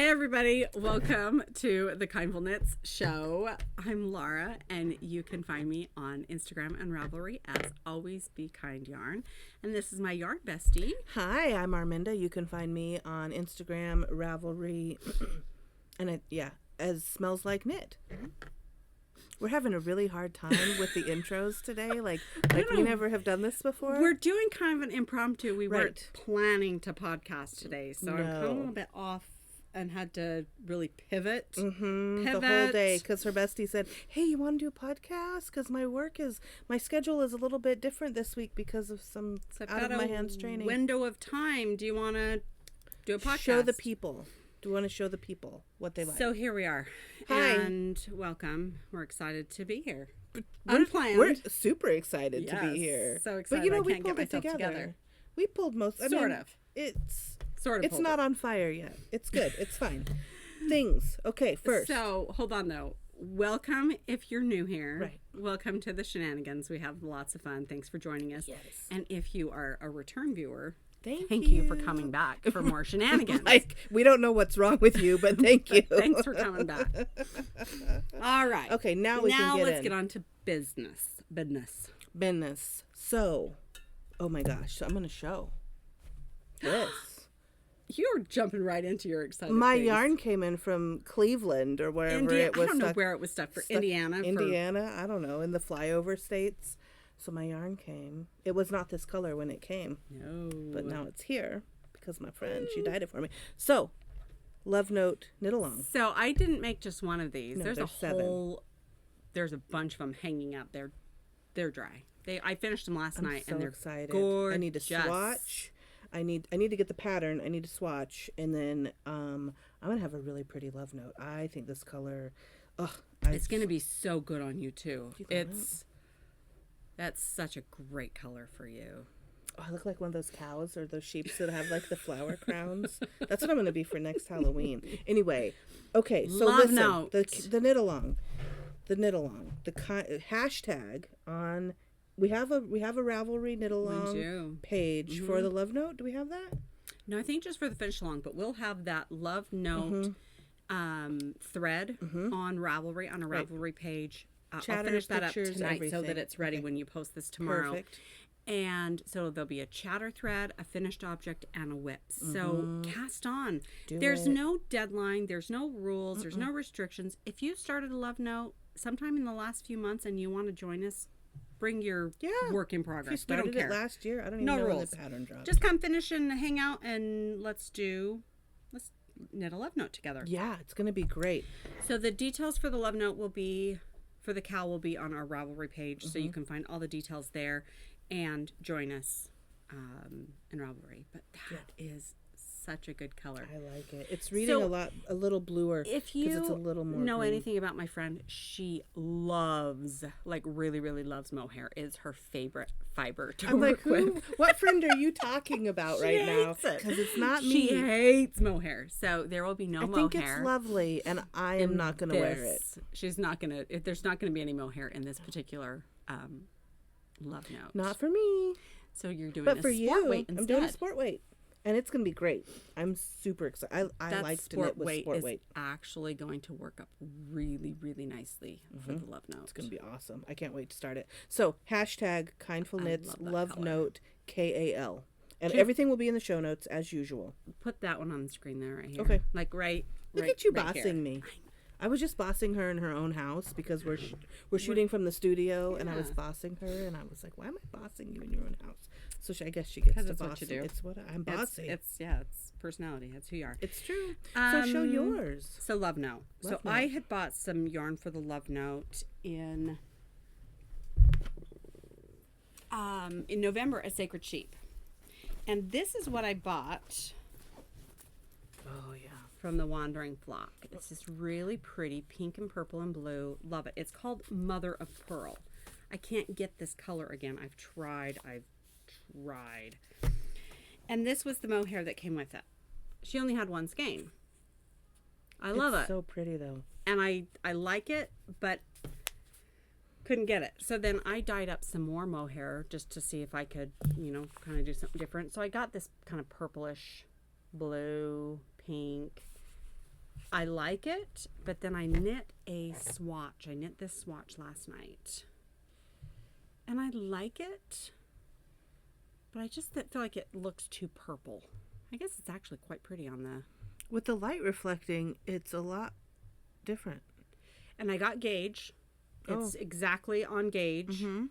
Hey everybody, welcome to the Kindful Knits show. I'm Laura and you can find me on Instagram and Ravelry as Always Be Kind Yarn. And this is my yarn bestie. Hi, I'm Arminda. You can find me on Instagram, Ravelry, and as Smells Like Knit. We're having a really hard time with the intros today. Like we never have done this before. We're doing kind of an impromptu. We weren't planning to podcast today, so I'm kind of a little bit off and had to really pivot. The whole day, because her bestie said, hey, you want to do a podcast? Because my schedule is a little bit different this week because of some out of my hands training. Window of time. Do you want to do a podcast? Show the people. Do you want to show the people what they like? So here we are. Hi. And welcome. We're excited to be here. Unplanned. We're super excited to be here. So excited. But we pulled it together. We pulled most. It's not on fire yet. It's good. It's fine. Things. Okay, first. So hold on though. Welcome if you're new here. Right. Welcome to the shenanigans. We have lots of fun. Thanks for joining us. Yes. And if you are a return viewer, Thank you for coming back for more shenanigans. We don't know what's wrong with you, but thank you. Thanks for coming back. All right. Okay, now let's get on to business. So, oh my gosh, so I'm going to show this. You're jumping right into your excited My face. yarn came in from Cleveland or wherever it was. I don't know where it was stuck for. Indiana, I don't know, in the flyover states. So my yarn came. It was not this color when it came. No. But now it's here because my friend, she dyed it for me. So, Love Note Knit Along. So I didn't make just one of these. No, there's a 7. There's a bunch of them hanging up. They're dry. I finished them last night so and they're excited. gorgeous. I need to swatch. I need to get the pattern. I need to swatch, and then I'm gonna have a really pretty Love Note. I think this color, it's gonna be so good on you too. That's such a great color for you. Oh, I look like one of those cows or those sheep that have like the flower crowns. That's what I'm gonna be for next Halloween. Anyway, okay, so listen, the knit along, the hashtag on. We have a Ravelry knit along page for the Love Note. Do we have that? No, I think just for the finish along, but we'll have that Love Note thread on Ravelry on a Ravelry page. I'll finish that up tonight so that it's ready when you post this tomorrow. Perfect. And so there'll be a chatter thread, a finished object, and a whip. So cast on. There's no deadline. There's no rules. There's no restrictions. If you started a Love Note sometime in the last few months and you want to join us, bring your work in progress. If you started it last year, I don't even know when the pattern dropped. Just come finish and hang out and let's knit a Love Note together. Yeah, it's going to be great. So the details for the Love Note for the cow will be on our Ravelry page, so you can find all the details there and join us in Ravelry. But that is such a good color. I like it. It's reading a little bluer. If you it's a little more know blue. anything about my friend, she loves, really, really loves mohair. It's her favorite fiber to work with. What friend are you talking about right now? Because it's not me. She hates mohair. So there will be no mohair. I think it's lovely, and I am not going to wear it. She's not going to. There's not going to be any mohair in this particular Love Note. Not for me. So you're doing but a for sport you, weight instead. I'm doing a sport weight. And it's going to be great. I'm super excited. I like to knit with sport weight. It's actually going to work up really, really nicely for the Love Note. It's going to be awesome. I can't wait to start it. So, hashtag Kindful Knits, Love Note, KAL. And everything will be in the show notes as usual. Put that one on the screen there right here. Okay. Look at you bossing me. I was just bossing her in her own house because we're shooting from the studio, and I was bossing her, and I was like, why am I bossing you in your own house? So I guess she gets to boss. What you do. It's what I'm bossing. It's personality. That's who you are. It's true. So show yours. So Love Note. I had bought some yarn for the Love Note in November at Sacred Sheep, and this is what I bought. Oh yeah. From the Wandering Flock. It's this really pretty pink and purple and blue. Love it. It's called Mother of Pearl. I can't get this color again. I've tried. And this was the mohair that came with it. She only had one skein. I love it. It's so pretty though. And I like it, but couldn't get it. So then I dyed up some more mohair just to see if I could, kind of do something different. So I got this kind of purplish, blue, pink, I like it, but then I knit a swatch. I knit this swatch last night. And I like it, but I just feel like it looks too purple. I guess it's actually quite pretty on the... With the light reflecting, it's a lot different. And I got gauge. It's exactly on gauge. Mm-hmm.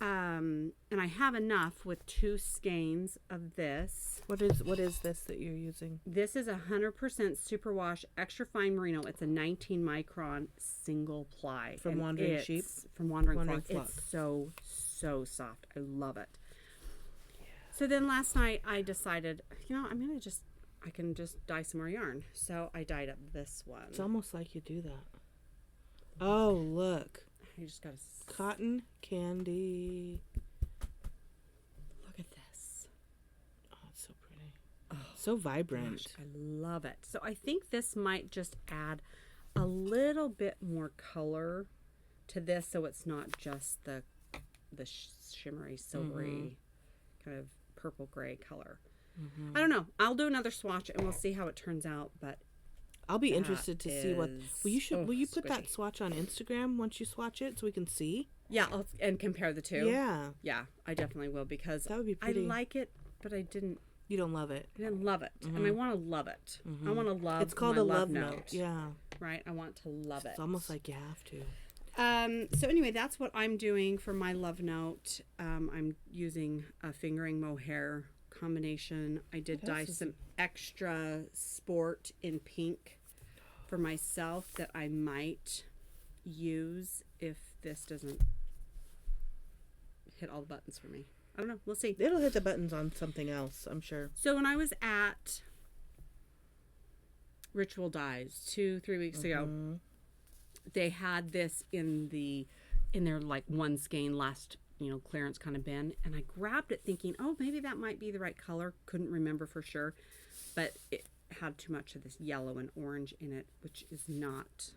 And I have enough with 2 skeins of this. What is this that you're using? This is 100% superwash extra fine merino. It's a 19 micron single ply. From Wandering Sheep? From Wandering Flock. It's so soft. I love it. Yeah. So then last night I decided, I can just dye some more yarn. So I dyed up this one. It's almost like you do that. Oh, look. You just got cotton candy. Look at this. Oh, it's so pretty. Oh, so vibrant. Gosh, I love it. So I think this might just add a little bit more color to this, so it's not just the shimmery, silvery kind of purple gray color. Mm-hmm. I don't know. I'll do another swatch and we'll see how it turns out, but I'll be interested to see what. Well, will you put squishy. that swatch on Instagram once you swatch it so we can see? Yeah, and compare the two. Yeah, I definitely will, because that would be pretty. I like it, but I didn't. You don't love it. I didn't love it, and I want to love it. I want to love. It's called my a love note. Yeah. Right. I want to love it. It's almost like you have to. So anyway, that's what I'm doing for my love note. I'm using a fingering mohair combination. I did dye some extra sport in pink for myself that I might use if this doesn't hit all the buttons for me. I don't know. We'll see. It'll hit the buttons on something else, I'm sure. So when I was at Ritual Dyes 2-3 weeks ago, they had this in their like 1 skein last clearance kind of bin, and I grabbed it thinking, oh, maybe that might be the right color. Couldn't remember for sure, but it had too much of this yellow and orange in it, which is not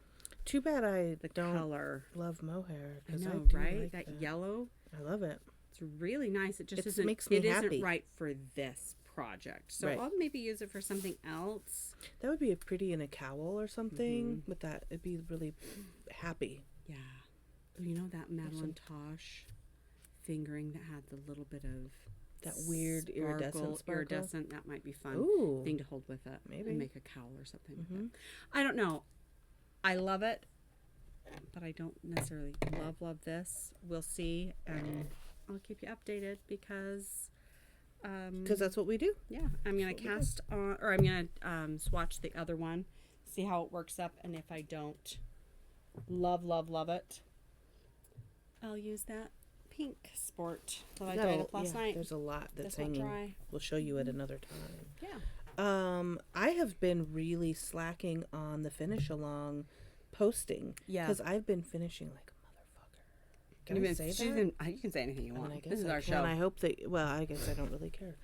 too bad. I don't color. Love mohair. I know, I right? like that yellow. I love it. It's really nice. It just makes me happy. Isn't right for this project, so I'll maybe use it for something else. That would be pretty in a cowl or something. With that, it'd be really happy. Yeah. You know that Madeline Tosh fingering that had the little bit of that weird iridescent sparkle? Iridescent, that might be fun. Ooh. Thing to hold with it. Maybe. And make a cowl or something with it. I don't know. I love it, but I don't necessarily love this. We'll see, and I'll keep you updated because that's what we do. Yeah, I'm gonna cast on, or I'm gonna swatch the other one, see how it works up, and if I don't love it, I'll use that pink sport that I dyed up last night. There's a lot that's this hanging. Dry. We'll show you it another time. Yeah. I have been really slacking on the finish along posting. Yeah. Because I've been finishing like a motherfucker. Can I say that? You can say anything you want. I guess this is our show. I hope that. Well, I guess I don't really care.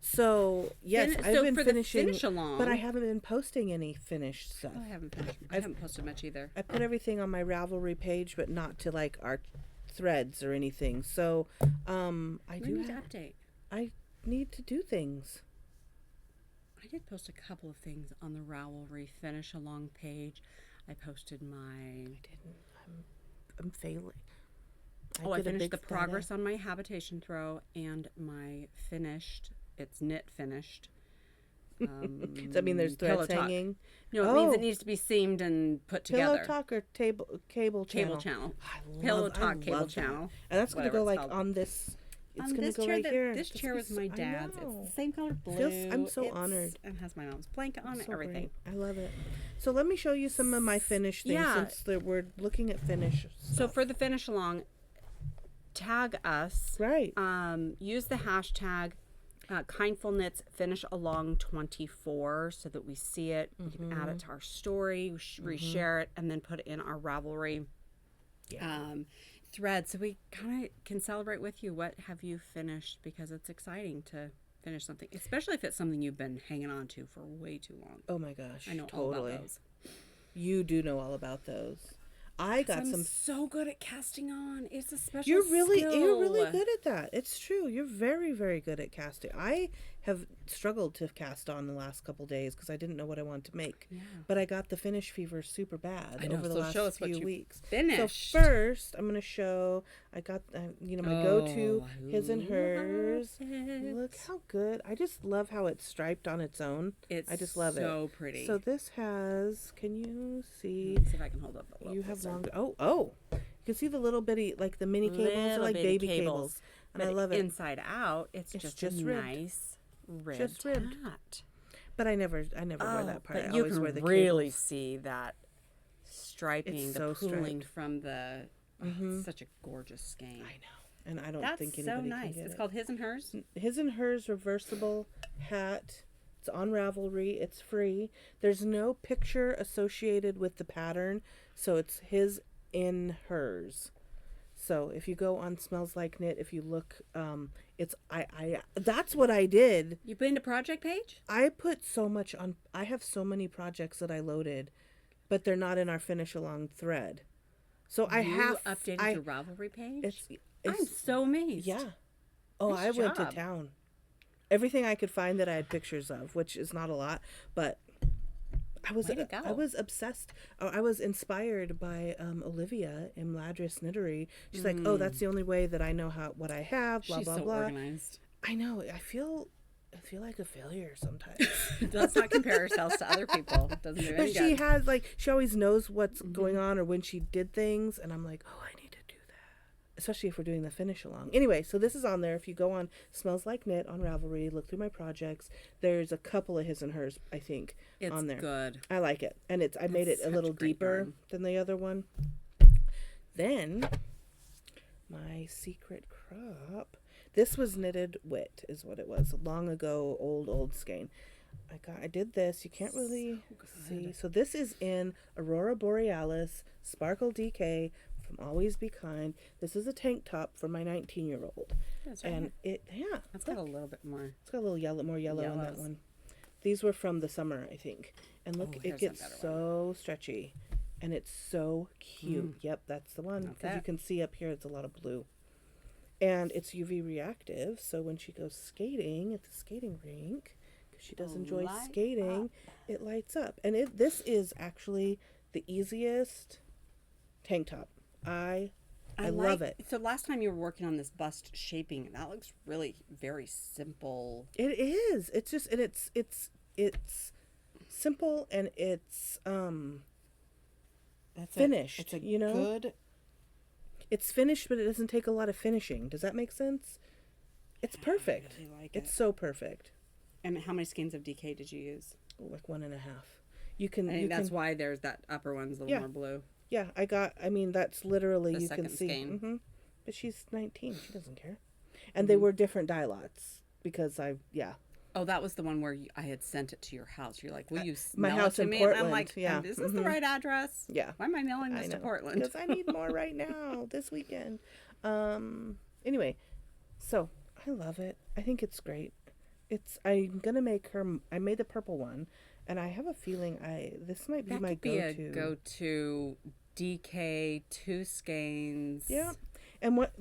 So yes, I've been finishing. The finish along, but I haven't been posting any finished stuff. Oh, I haven't finished. I haven't posted much either. I put everything on my Ravelry page, but not to like our threads or anything. So I need to update. I need to do things. I did post a couple of things on the Ravelry finish along page. I posted my. I didn't. I'm failing. I finished the progress on my habitation throw and my finished. It's knit finished. Does that mean there's threads hanging? No, it means it needs to be seamed and put together. Pillow talk or cable channel? Cable channel. Pillow talk cable channel. And that's going to go like on this. It's going to go right here. This chair was my dad's. It's the same color blue. I'm so honored. And has my mom's blanket on it, everything. Great. I love it. So let me show you some of my finish things since we're looking at finish stuff. So for the finish along, tag us. Right. Use the hashtag Kindful Knits finish along 24 so that we see it. We can add it to our story, reshare it, and then put it in our Ravelry thread so we kind of can celebrate with you. What have you finished? Because it's exciting to finish something, especially if it's something you've been hanging on to for way too long. Oh my gosh. I know totally. all about those. You do know all about those. I got I'm some. so good at casting on. It's a special You're really skill. good at that. It's true. You're very, very good at casting. I have struggled to cast on the last couple days because I didn't know what I wanted to make. Yeah. But I got the finish fever super bad over the So last show us what few you weeks. finished. So first, I'm going to show. I got my go-to his and hers. Look how good! I just love how it's striped on its own. I just love it. So pretty. So this has. Can you see? Let me see if I can hold up a little. You have longer. Oh! You can see the little bitty, like the mini cables, are like baby cables, and I love it. Inside out, it's just a nice ribbed hat. But I never wear that part. I you always can wear the really cables. see that striping, It's the so pooling striped. from the. It's such a gorgeous skein. I know, and I don't That's think so anybody nice. can get It's it. called His and Hers. His and Hers reversible hat. It's on Ravelry. It's free. There's no picture associated with the pattern, so it's his in hers. So if you go on Smells Like Knit, if you look, it's I that's what I did. You put in a project page? I put so much on. I have so many projects that I loaded, but they're not in our finish along thread. So I have updated your Ravelry page. It's I'm so amazed. Yeah. Oh, Nice I went to job. town. Everything I could find that I had pictures of, which is not a lot, but I was Way to go. I was obsessed. I was inspired by Olivia in Ladris Knittery. She's like, "Oh, that's the only way that I know what I have." Blah She's blah so blah. organized. I know. I feel like a failure sometimes. Let's not compare ourselves to other people. It doesn't do any But she good. has she always knows what's going on or when she did things, and I'm like, oh, I need to do that. Especially if we're doing the finish along. Anyway, so this is on there. If you go on Smells Like Knit on Ravelry, look through my projects. There's a couple of his and hers, I think, on there. It's good. I like it, and I made it a such little great deeper yarn. than the other one. Then my secret crop. This was knitted wit, is what it was. Long ago, old skein. I did this. You can't really see. So this is in Aurora Borealis Sparkle DK from Always Be Kind. This is a tank top for my 19-year-old. That's right. And That's got a little bit more. it's got a little more yellow on that Yellows. one. These were from the summer, I think. And look, it here's a gets better so stretchy. And it's so cute. Yep, that's the one. Because you it. can see up here, it's a lot of blue. And it's UV reactive, so when she goes skating at the skating rink, because she does enjoy Light skating, it lights up. And this is actually the easiest tank top. I love it. So last time you were working on this bust shaping, that looks really very simple. It is. It's just, and it's simple, and it's finished. It's a good. It's finished, but it doesn't take a lot of finishing. Does that make sense? It's perfect. I really like it's it. so perfect. And how many skeins of DK did you use? Like 1.5. You can. I think that's why there's that upper one's a little more blue. Yeah, that's literally The you can second see. skein. But she's 19. She doesn't care. And they were different dye lots because Oh, that was the one where I had sent it to your house. You're like, will you my mail house it to in me? Portland, And I'm like, yeah. is this the right address? Yeah. Why am I mailing this to Portland? Because I need more right now this weekend. Anyway, so I love it. I think it's great. I'm gonna make her. I made the purple one, and I have a feeling this might be That my could be go-to. a go-to DK 2 skeins. Yeah, and what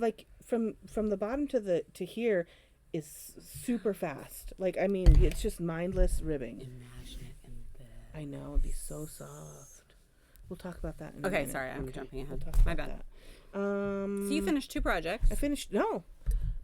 from the bottom to here is super fast. It's just mindless ribbing. Imagine it in this. I know, it'd be so soft. We'll talk about that in a Okay, minute. sorry, I'm jumping ahead. We'll talk My about bad. that. So you finished 2 projects. I finished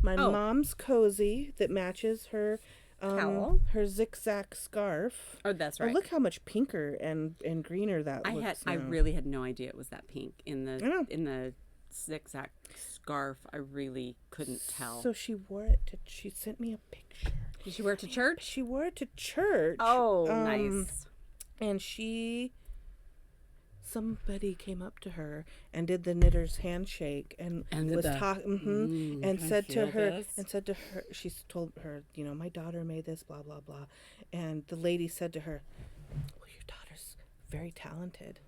my mom's cozy that matches her Cowl. her zigzag scarf. Oh, that's Oh, right. look how much pinker and greener that looks I now. really had no idea it was that pink in I know. the zigzag scarf. I really couldn't tell. So she wore it she sent me a picture. Did she wear it to church? She wore it to church. Oh, nice. And somebody came up to her and did the knitter's handshake and was talking and said to her, she told her, my daughter made this, blah blah blah, and the lady said to her, well, your daughter's very talented.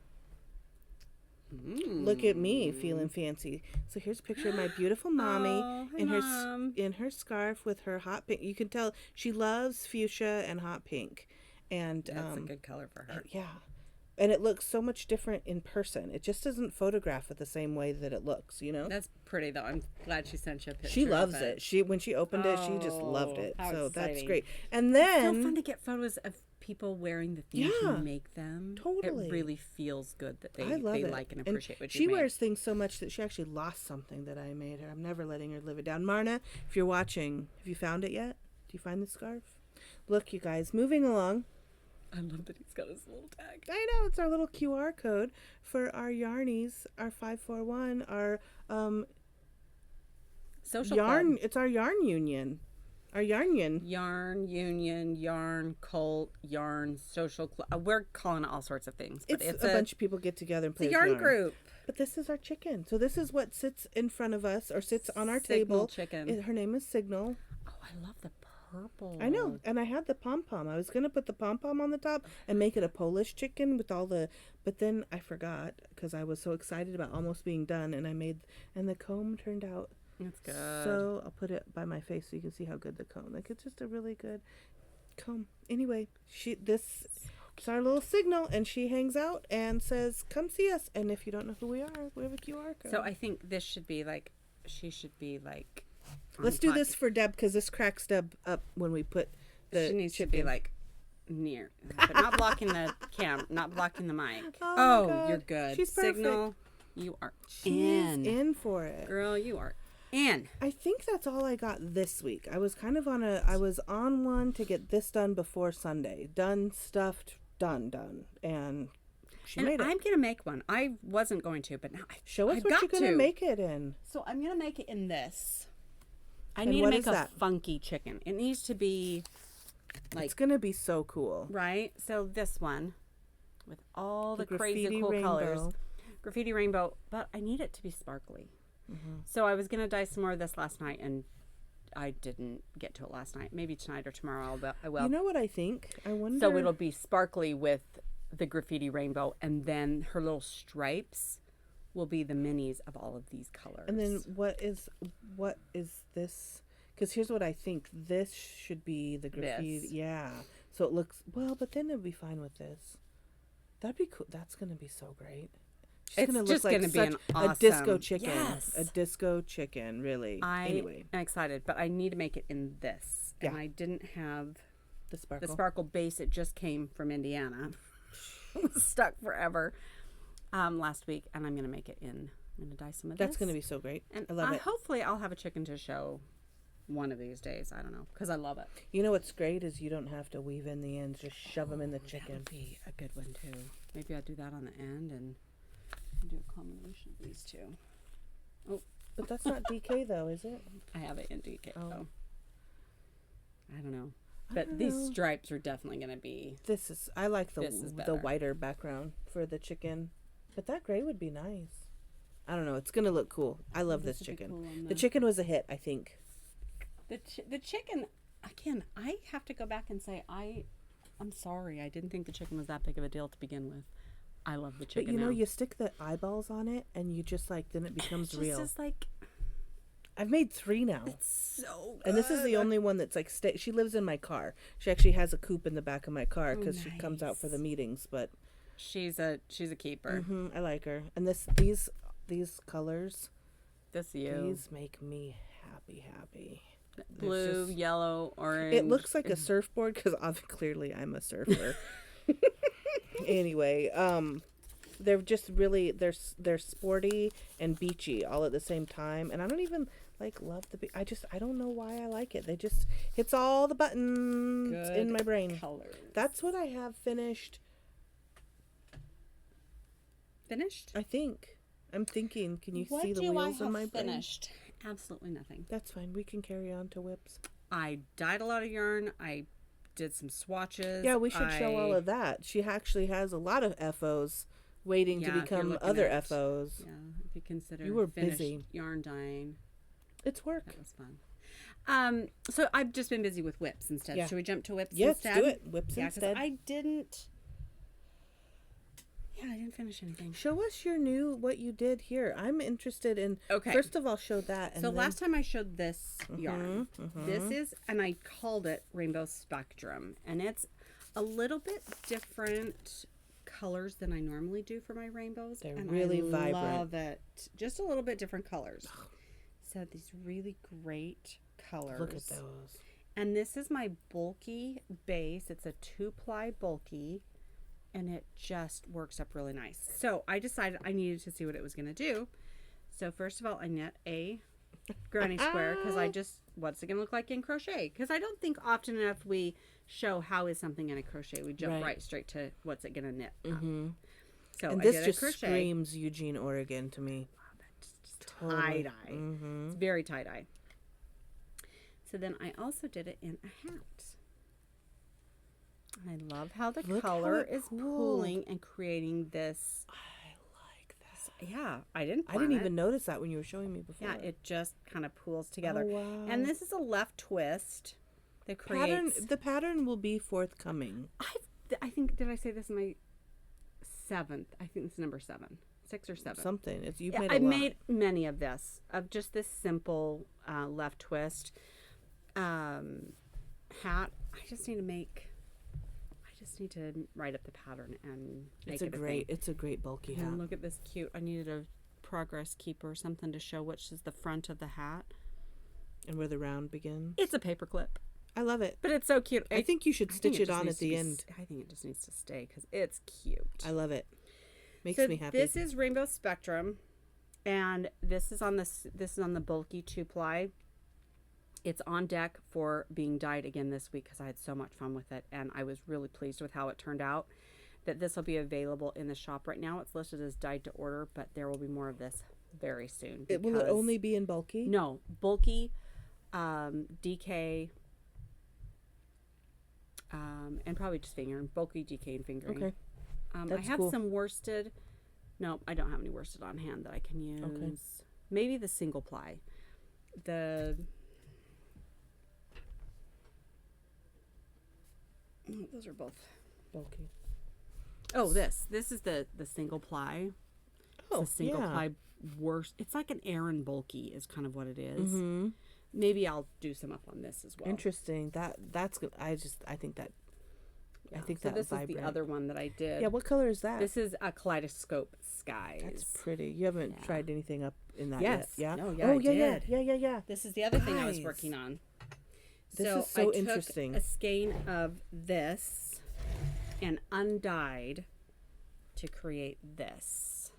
Look at me feeling fancy. So here's a picture of my beautiful mommy in her scarf with her hot pink. You can tell she loves fuchsia and hot pink, and That's a good color for her. yeah. And it looks so much different in person. It just doesn't photograph it the same way that it looks, you know? That's pretty, though. I'm glad she sent you a picture. She loves it. When she opened it, she just loved it. How So exciting. that's great. And then... It's so fun to get photos of people wearing the things you make them. Totally. It really feels good that I love they it. like and appreciate what you she make. wears things so much that she actually lost something that I made her. I'm never letting her live it down. Marna, if you're watching, have you found it yet? Do you find the scarf? Look, you guys, moving along. I love that he's got his little tag. I know, it's our little QR code for our yarnies, our 541, our Social yarn. club. It's our yarn union. Our yarn union. Yarn union, yarn cult, yarn social club. We're calling it all sorts of things. But It's a bunch of people get together and play it's a yarn group. But this is our chicken. So this is what sits in front of us or sits on our Signal table. chicken. Her name is Signal. Oh, I love the purple. I know. And I had the pom-pom. I was going to put the pom-pom on the top and make it a Polish chicken with all the... But then I forgot because I was so excited about almost being done. And the comb turned out... That's good. So I'll put it by my face so you can see how good the comb. Like, it's just a really good comb. Anyway, it's our little Signal, and she hangs out and says, "Come see us." And if you don't know who we are, we have a QR code. So I think this should be like, she should be like. Let's do this for Deb because this cracks Deb up when we put the. She needs chicken. to be like near, but not blocking the not blocking the mic. Oh, my God. You're good. She's perfect. Signal, you are She's in for it, girl. You are in. I think that's all I got this week. I was kind of I was on one to get this done before Sunday. Done, stuffed, done, and she made it. I'm gonna make one. I wasn't going to, but now Show us I've what got you're gonna to. make it in. So I'm gonna make it in this. I And need to what make is a that? funky chicken. It needs to be like It's gonna be so cool. right. So this one with all the crazy graffiti cool rainbow. colors, graffiti rainbow. But I need it to be sparkly. Mm-hmm. So I was gonna dye some more of this last night, and I didn't get to it last night. Maybe tonight or tomorrow I will. You know what I think? I wonder. So it'll be sparkly with the graffiti rainbow, and then her little stripes will be the minis of all of these colors. And then what is this? Because here's what I think. This should be the graffiti. This. Yeah. So it looks well, but then it'll be fine with this. That'd be cool. That's gonna be so great. She's It's gonna just look like gonna be an a disco awesome- chicken. Yes. A disco chicken, really. Anyway, I'm excited, but I need to make it in this. And Yeah. I didn't have the sparkle. the sparkle base. It just came from Indiana. It was stuck forever last week, and I'm going to make it in. I'm going to dye some of this. That's gonna be so great. And I love it. Hopefully I'll have a chicken to show one of these days. I don't know, because I love it. You know what's great is you don't have to weave in the ends. Just shove them in the chicken. That would be a good one, too. Maybe I'll do that on the end and do a combination of these two. Oh, But that's not DK though, is it? I have it in DK, Oh. though. I don't know. But these stripes are definitely going to be... I like This is the better. whiter background for the chicken. But that gray would be nice. I don't know. It's going to look cool. I love this would be chicken. cool on The chicken was a hit, I think. The chicken, again, I have to go back and say, I'm sorry. I didn't think the chicken was that big of a deal to begin with. I love the chicken But you know, now. you stick the eyeballs on it and you just then it becomes real. It's just like, I've made 3 now. it's so good. And this is the only one that's she lives in my car. She actually has a coop in the back of my car because she comes out for the meetings. But She's a keeper. I like her. And these colors, these make me happy. Blue, just- yellow, orange. It looks like a surfboard because clearly I'm a surfer. Anyway, they're just really they're sporty and beachy all at the same time, and I don't even love I don't know why I like it. They just hits all the buttons Good in my brain. colors. That's what I have finished. Finished? I think. I'm thinking. Can you What see the do I wheels in have my brain? finished? Absolutely nothing. That's fine. We can carry on to whips. I dyed a lot of yarn. I did some swatches. Yeah, we should show all of that. She actually has a lot of FOs waiting to if you're become looking other at- FOs. Yeah, if you consider You were finished busy. yarn dyeing. It's work. That was fun. So I've just been busy with whips instead. Yeah. Should we jump to whips Yes, instead? do it. Whips Yeah, 'cause instead. I didn't finish anything. Show us what you did here. I'm interested in. Okay. First of all, show that. And So then, last time I showed this yarn. This is, and I called it Rainbow Spectrum, and it's a little bit different colors than I normally do for my rainbows. They're and really I vibrant. love it. Just a little bit different colors. So these really great colors. Look at those. And this is my bulky base. It's a 2-ply bulky, and it just works up really nice. So I decided I needed to see what it was going to do. So first of all, I knit a granny square because what's it going to look like in crochet? Because I don't think often enough we show how is something in a crochet. We jump right straight to what's it going to knit. So and I this did just a crochet. screams Eugene, Oregon to me. Tie-dye. It's very tie-dye. So then I also did it in a hat. I love how the color is pooling and creating this. I like that. Yeah, I didn't even notice that when you were showing me before. Yeah, it just kind of pools together. Oh, wow. And this is a left twist that creates... The pattern will be forthcoming. I think, did I say this is my 7th? I think this is number 7. 6 or 7. Something. I've made many of this, of just this simple left twist hat. I just need to write up the pattern and make it a thing. It's a great bulky hat. And look at this cute. I needed a progress keeper or something to show which is the front of the hat. And where the round begins. It's a paper clip. I love it. But it's so cute. I think you should stitch it on at the end. I think it just needs to stay because it's cute. I love it. Makes me happy. This is Rainbow Spectrum, and this is on the bulky 2-ply. It's on deck for being dyed again this week because I had so much fun with it, and I was really pleased with how it turned out. That this will be available in the shop right now. It's listed as dyed to order, but there will be more of this very soon. Will it only be in bulky? No, bulky, DK, and probably just fingering. Bulky, DK, and fingering. Okay. I have some worsted. No, I don't have any worsted on hand that I can use. Okay. Maybe the single ply. Those are both bulky. Oh, this is the single ply. Oh, it's a single ply worst. It's like an Aran bulky is kind of what it is. Mm-hmm. Maybe I'll do some up on this as well. Interesting. That's good. I think that. Yeah. I think so that this is the other one that I did. Yeah, what color is that? This is a Kaleidoscope Skies. That's pretty. You haven't tried anything up in that yet? Yeah. No, I did. Yeah. This is the other thing I was working on. This is so interesting. I took a skein of this and undyed to create this.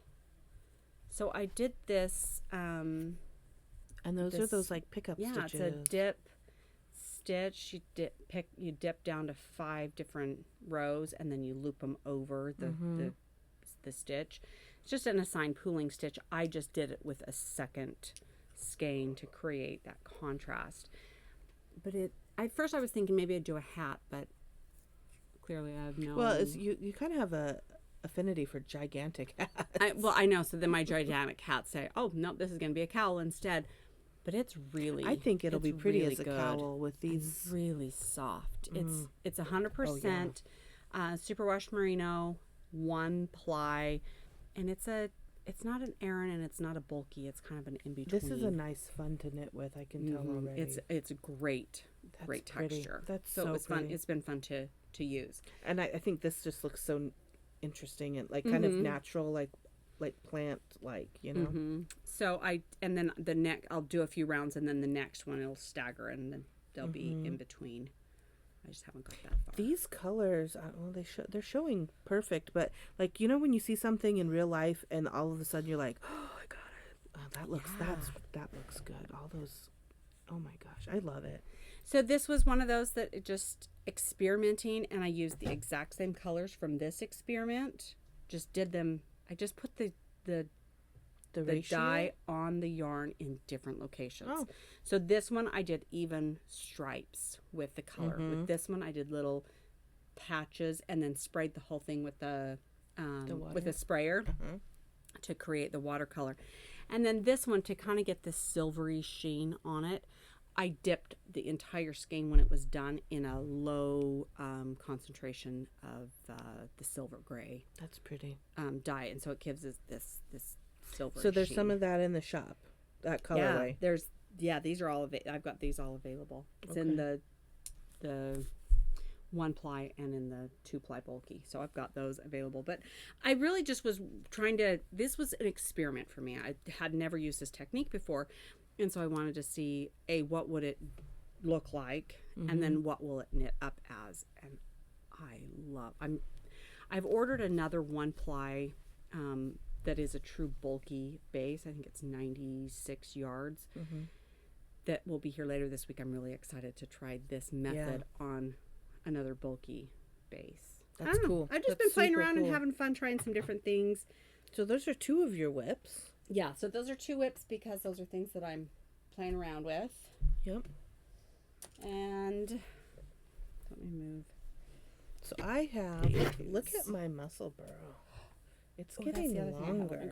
So I did this. And those are those like pickup stitches. Yeah, it's a dip stitch. You dip down to 5 different rows, and then you loop them over the stitch. It's just an assigned pooling stitch. I just did it with a second skein to create that contrast. But at first I was thinking maybe I'd do a hat, but clearly I have no. Well, you kind of have a affinity for gigantic hats. I know. So then my gigantic hats say, "Oh no, this is going to be a cowl instead." But it's really. I think it'll be pretty really as a good. cowl with these. And really soft. It's 100% superwash merino, 1-ply, and it's not an Aran and it's not a bulky. It's kind of an in between. This is a nice fun to knit with. I can tell already. It's great. That's great pretty. Texture. That's so it was fun. It's been fun to use. And I think this just looks so interesting and like kind of natural, like plant, like, you know. Mm-hmm. So and then the neck, I'll do a few rounds, and then the next one it'll stagger, and then they'll be in between. I just haven't got that far. These colors, they're showing perfect, but like, you know, when you see something in real life and all of a sudden you're like, oh, I got it. That looks good. All those, oh my gosh, I love it. So this was one of those that it just experimenting, and I used the exact same colors from this experiment. Just did them. I just put the dye on the yarn in different locations. Oh. So this one I did even stripes with the color. With this one I did little patches and then sprayed the whole thing with a sprayer to create the watercolor. And then this one, to kind of get this silvery sheen on it, I dipped the entire skein when it was done in a low concentration of the silver gray. That's pretty. Dye, and so it gives us this silver. So there's sheen. some of that in the shop. That colorway. These are all I've got these all available. It's in the 1 ply and in the 2 ply bulky. So I've got those available. But I really just was trying to, this was an experiment for me. I had never used this technique before. And so I wanted to see, what would it look like? And then what will it knit up as? And I've ordered another 1 ply that is a true bulky base. I think it's 96 yards. That will be here later this week. I'm really excited to try this method on another bulky base. That's cool. I've just been playing around and having fun trying some different things. So those are 2 of your whips. Yeah, so those are 2 whips because those are things that I'm playing around with. Yep. And let me move. So I have, look at my muscle burrow. It's getting longer.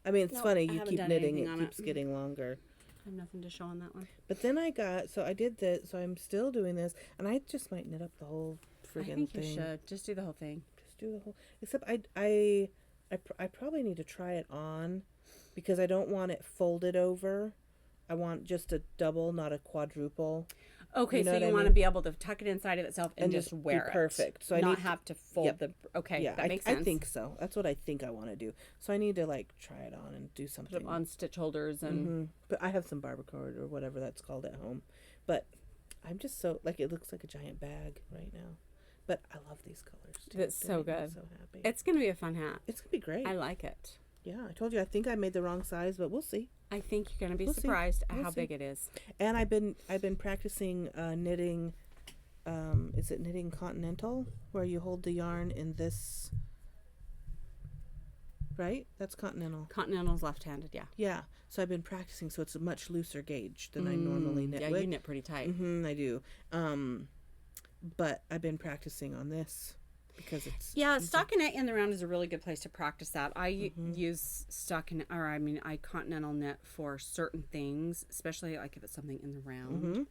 I mean, it's funny. You keep knitting, it keeps getting longer. I have nothing to show on that one. But then I did this, so I'm still doing this, and I just might knit up the whole friggin' thing. I think you should. Just do the whole thing. Just do the whole, except I probably need to try it on, because I don't want it folded over. I want just a double, not a quadruple. Okay, so you want to be able to tuck it inside of itself and just wear it. Perfect. So I not have to fold the. Okay, yeah, that makes sense. I think so. That's what I think I want to do. So I need to try it on and do something. Put it on stitch holders and. But I have some barbacord or whatever that's called at home. But I'm just so it looks like a giant bag right now. But I love these colors too. It's so good. So happy. It's gonna be a fun hat. It's gonna be great. I like it. Yeah, I told you. I think I made the wrong size, but we'll see. I think you're gonna be surprised at how big it is. And I've been practicing knitting. Is it knitting continental, where you hold the yarn in this? Right, that's continental. Continental's left-handed, yeah. Yeah, so I've been practicing, so it's a much looser gauge than I normally knit with. Yeah, you knit pretty tight. I do. But I've been practicing on this. Because it's stockinette in the round is a really good place to practice that. I use I continental knit for certain things, especially like if it's something in the round.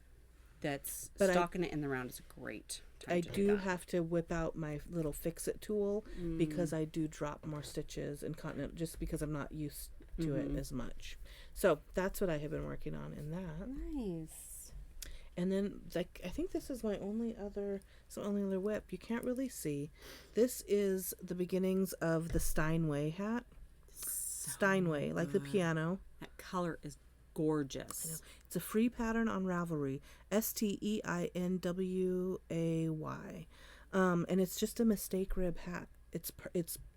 That's stockinette in the round is a great time to do that. Have to whip out my little fix-it tool because I do drop more stitches in continental just because I'm not used to it as much. So that's what I have been working on in that. Nice. And then, I think this is my only other whip. You can't really see. This is the beginnings of the Steinway hat. Steinway, like the piano. That color is gorgeous. I know. It's a free pattern on Ravelry. Steinway. And it's just a mistake rib hat. It's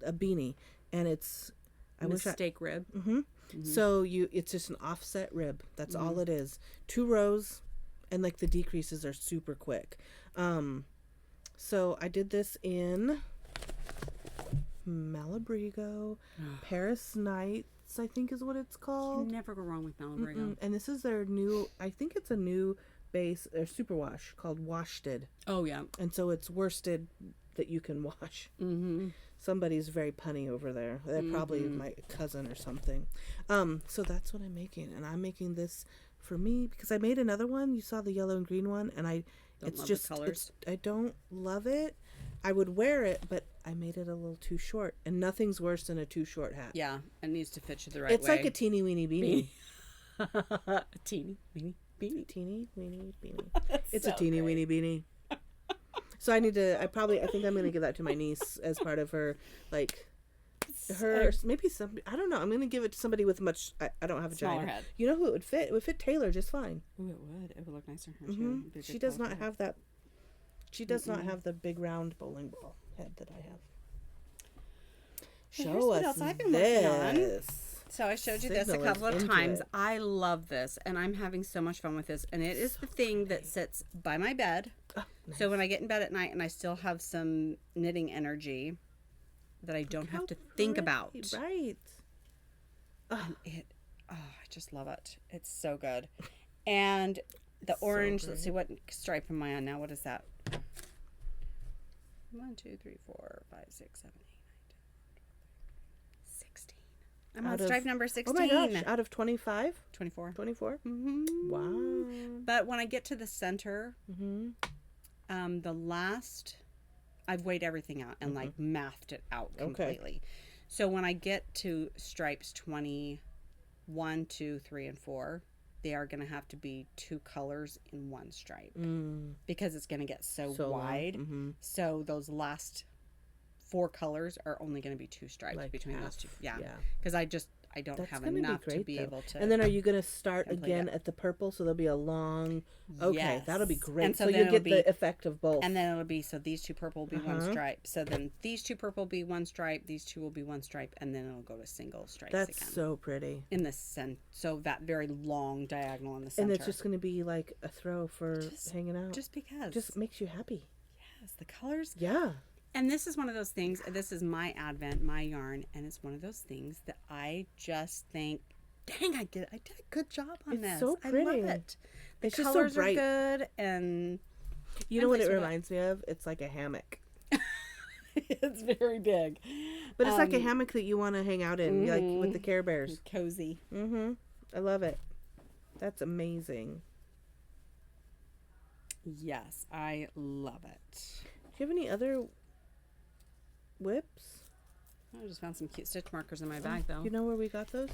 a beanie, and it's mistake rib. So it's just an offset rib. That's all it is. 2 rows. And the decreases are super quick. So I did this in Malabrigo, Paris Nights, I think is what it's called. You can never go wrong with Malabrigo. And this is their new, I think it's a new base, their superwash called Worsted. Oh yeah. And so it's worsted that you can wash. Somebody's very punny over there. They're probably my cousin or something. So that's what I'm making, and I'm making this for me because I made another one. You saw the yellow and green one, and I don't love it. I would wear it, but I made it a little too short, and nothing's worse than a too short hat. Yeah, it needs to fit you the right it's way. It's like a teeny weeny beanie. A teeny weeny beanie. Teeny weeny beanie. It's so a teeny weeny beanie. So I think I'm going to give that to my niece as part of her, maybe somebody, I don't know. I'm going to give it to somebody with I don't have a giant head. You know who it would fit? It would fit Taylor just fine. Ooh, it would. It would look nicer on her. She does not have that. She does not have the big round bowling ball head that I have. Show us else I've been this. So I showed you this a couple of times. I love this, and I'm having so much fun with this. And it is the thing that sits by my bed. Oh, nice. So when I get in bed at night and I still have some knitting energy that I don't have to think about. Right. And I just love it. It's so good. And the orange, let's see, what stripe am I on now? What is that? 1, 2, 3, 4, 5, 6, 7, 8, 9, 10, 16. I'm on stripe number 16. Oh my gosh, out of 25? 24. 24? Wow. But when I get to the center, the last, I've weighed everything out and mathed it out completely. Okay. So when I get to stripes 21, 2, 3, and 4, they are going to have to be 2 colors in 1 stripe because it's going to get so wide. So those last 4 colors are only going to be 2 stripes Like between half. those 2. Yeah. Because I don't That's have gonna be enough great, to be though. able to. And then are you going to start complete again it. at the purple? So there'll be a long. Okay, Yes. that'll be great. And so so then you'll it'll get be- the effect of both. And then it'll be, so these 2 purple will be 1 stripe. So then these 2 purple will be 1 stripe. These 2 will be 1 stripe. And then it'll go to single stripes That's again. so pretty. In the center. So that very long diagonal in the center. And it's just going to be like a throw for hanging out. Just because. Just makes you happy. Yes, the colors. Yeah. And this is one of those things, this is my advent, my yarn, and it's one of those things that I just think, dang, I did a good job on this. It's so pretty. I love it. The It's just so colors are bright. good, and You know what it reminds me of? It's like a hammock. it's very big. But it's like a hammock that you want to hang out in, like with the Care Bears. Cozy. I love it. That's amazing. Yes, I love it. Do you have any other whips? I just found some cute stitch markers in my bag, though. You know where we got those?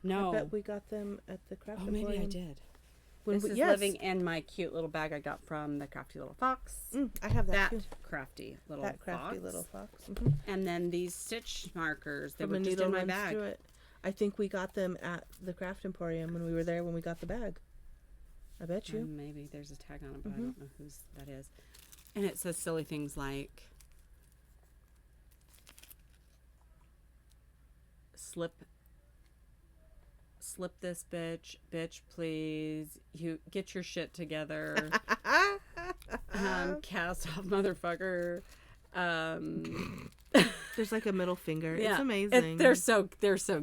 No. I bet we got them at the craft Oh, maybe I emporium. did. When This is yes. living in my cute little bag I got from the Crafty Little Fox. I have that, That too. crafty little That crafty fox. little fox. And then these stitch markers, they From were a just needle in my runs bag. through it. I think we got them at the craft emporium when we were there when we got the bag. I bet you. Maybe there's a tag on it, but I don't know whose that is. And it says silly things like slip this bitch, please. You get your shit together. Cast off motherfucker. There's like a middle finger. Yeah, It's amazing. they're so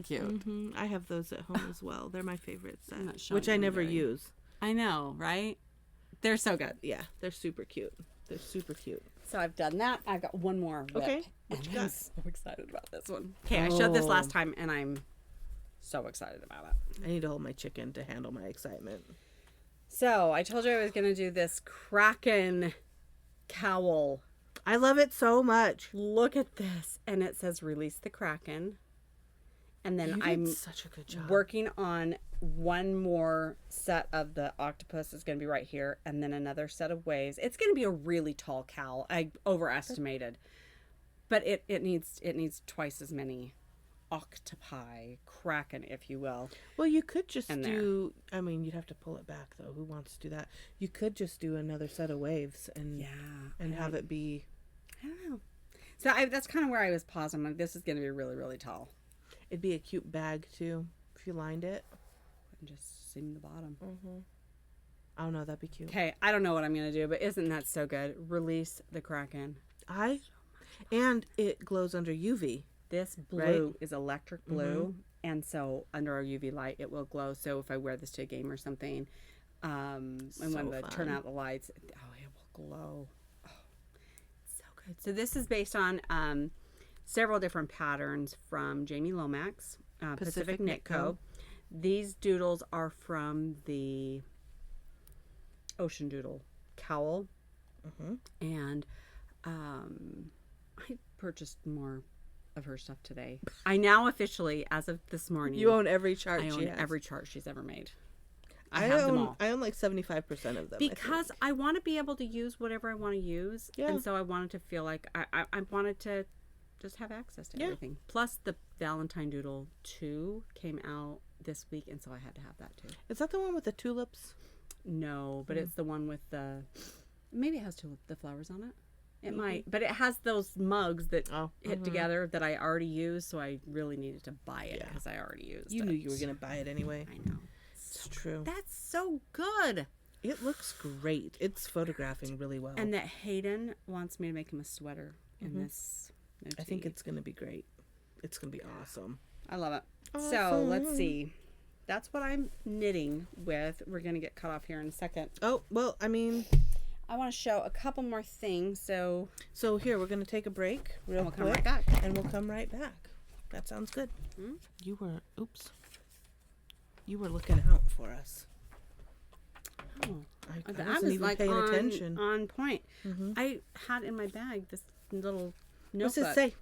cute. I have those at home as well. They're my favorite set, I'm not showing which I never anybody. use. I know, right? They're so good. Yeah, they're super cute. They're super cute. So I've done that. I've got one more whip. Okay, what And you I'm got? so excited about this one. Okay, I showed this Oh. last time, and I'm so excited about it. I need to hold my chicken to handle my excitement. So I told you I was going to do this Kraken cowl. I love it so much. Look at this. And it says release the Kraken. And then You did I'm such a good job. working on one more set of the octopus is going to be right here, and then another set of waves. It's going to be a really tall cowl. I overestimated, but it needs twice as many octopi, Kraken, if you will. Well, you could just And do. I mean, you'd have to pull it back though. Who wants to do that? You could just do another set of waves and have it be. I don't know. So that's kind of where I was pausing. I'm like, this is going to be really, really tall. It'd be a cute bag too if you lined it. And just seam the bottom. I don't know. That'd be cute. Okay, I don't know what I'm going to do, but isn't that so good? Release the Kraken. And it glows under UV. This blue is electric blue, and so under our UV light, it will glow. So if I wear this to a game or something, and when I turn out the lights, it will glow. Oh, it's so good. So this is based on several different patterns from Jamie Lomax, Pacific Knit Co. These doodles are from the Ocean Doodle cowl, and I purchased more of her stuff today. I now officially, as of this morning, You own every chart. I she own has. every chart she's ever made. I have them own. all. I own like 75% of them. Because I want to be able to use whatever I want to use, and so I wanted to feel like I wanted to just have access to everything. Plus, the Valentine Doodle 2 came out this week, and so I had to have that too. Is that the one with the tulips? No, but it's the one with the. Maybe it has the flowers on it. It might, but it has those mugs that hit together that I already used, so I really needed to buy it because I already used it. You knew you were gonna buy it anyway. I know. It's true. That's so good. It looks great. It's photographing really well. And that Hayden wants me to make him a sweater in this motif. I think it's gonna be great. It's gonna be awesome. I love it. So let's see. That's what I'm knitting with. We're gonna get cut off here in a second. Oh well, I mean, I want to show a couple more things. So here we're gonna take a break real we'll quick, come right back. and we'll come right back. That sounds good. You were looking out for us. Oh, I I wasn't was even like paying attention. on point. I had in my bag this little notebook. What's it say?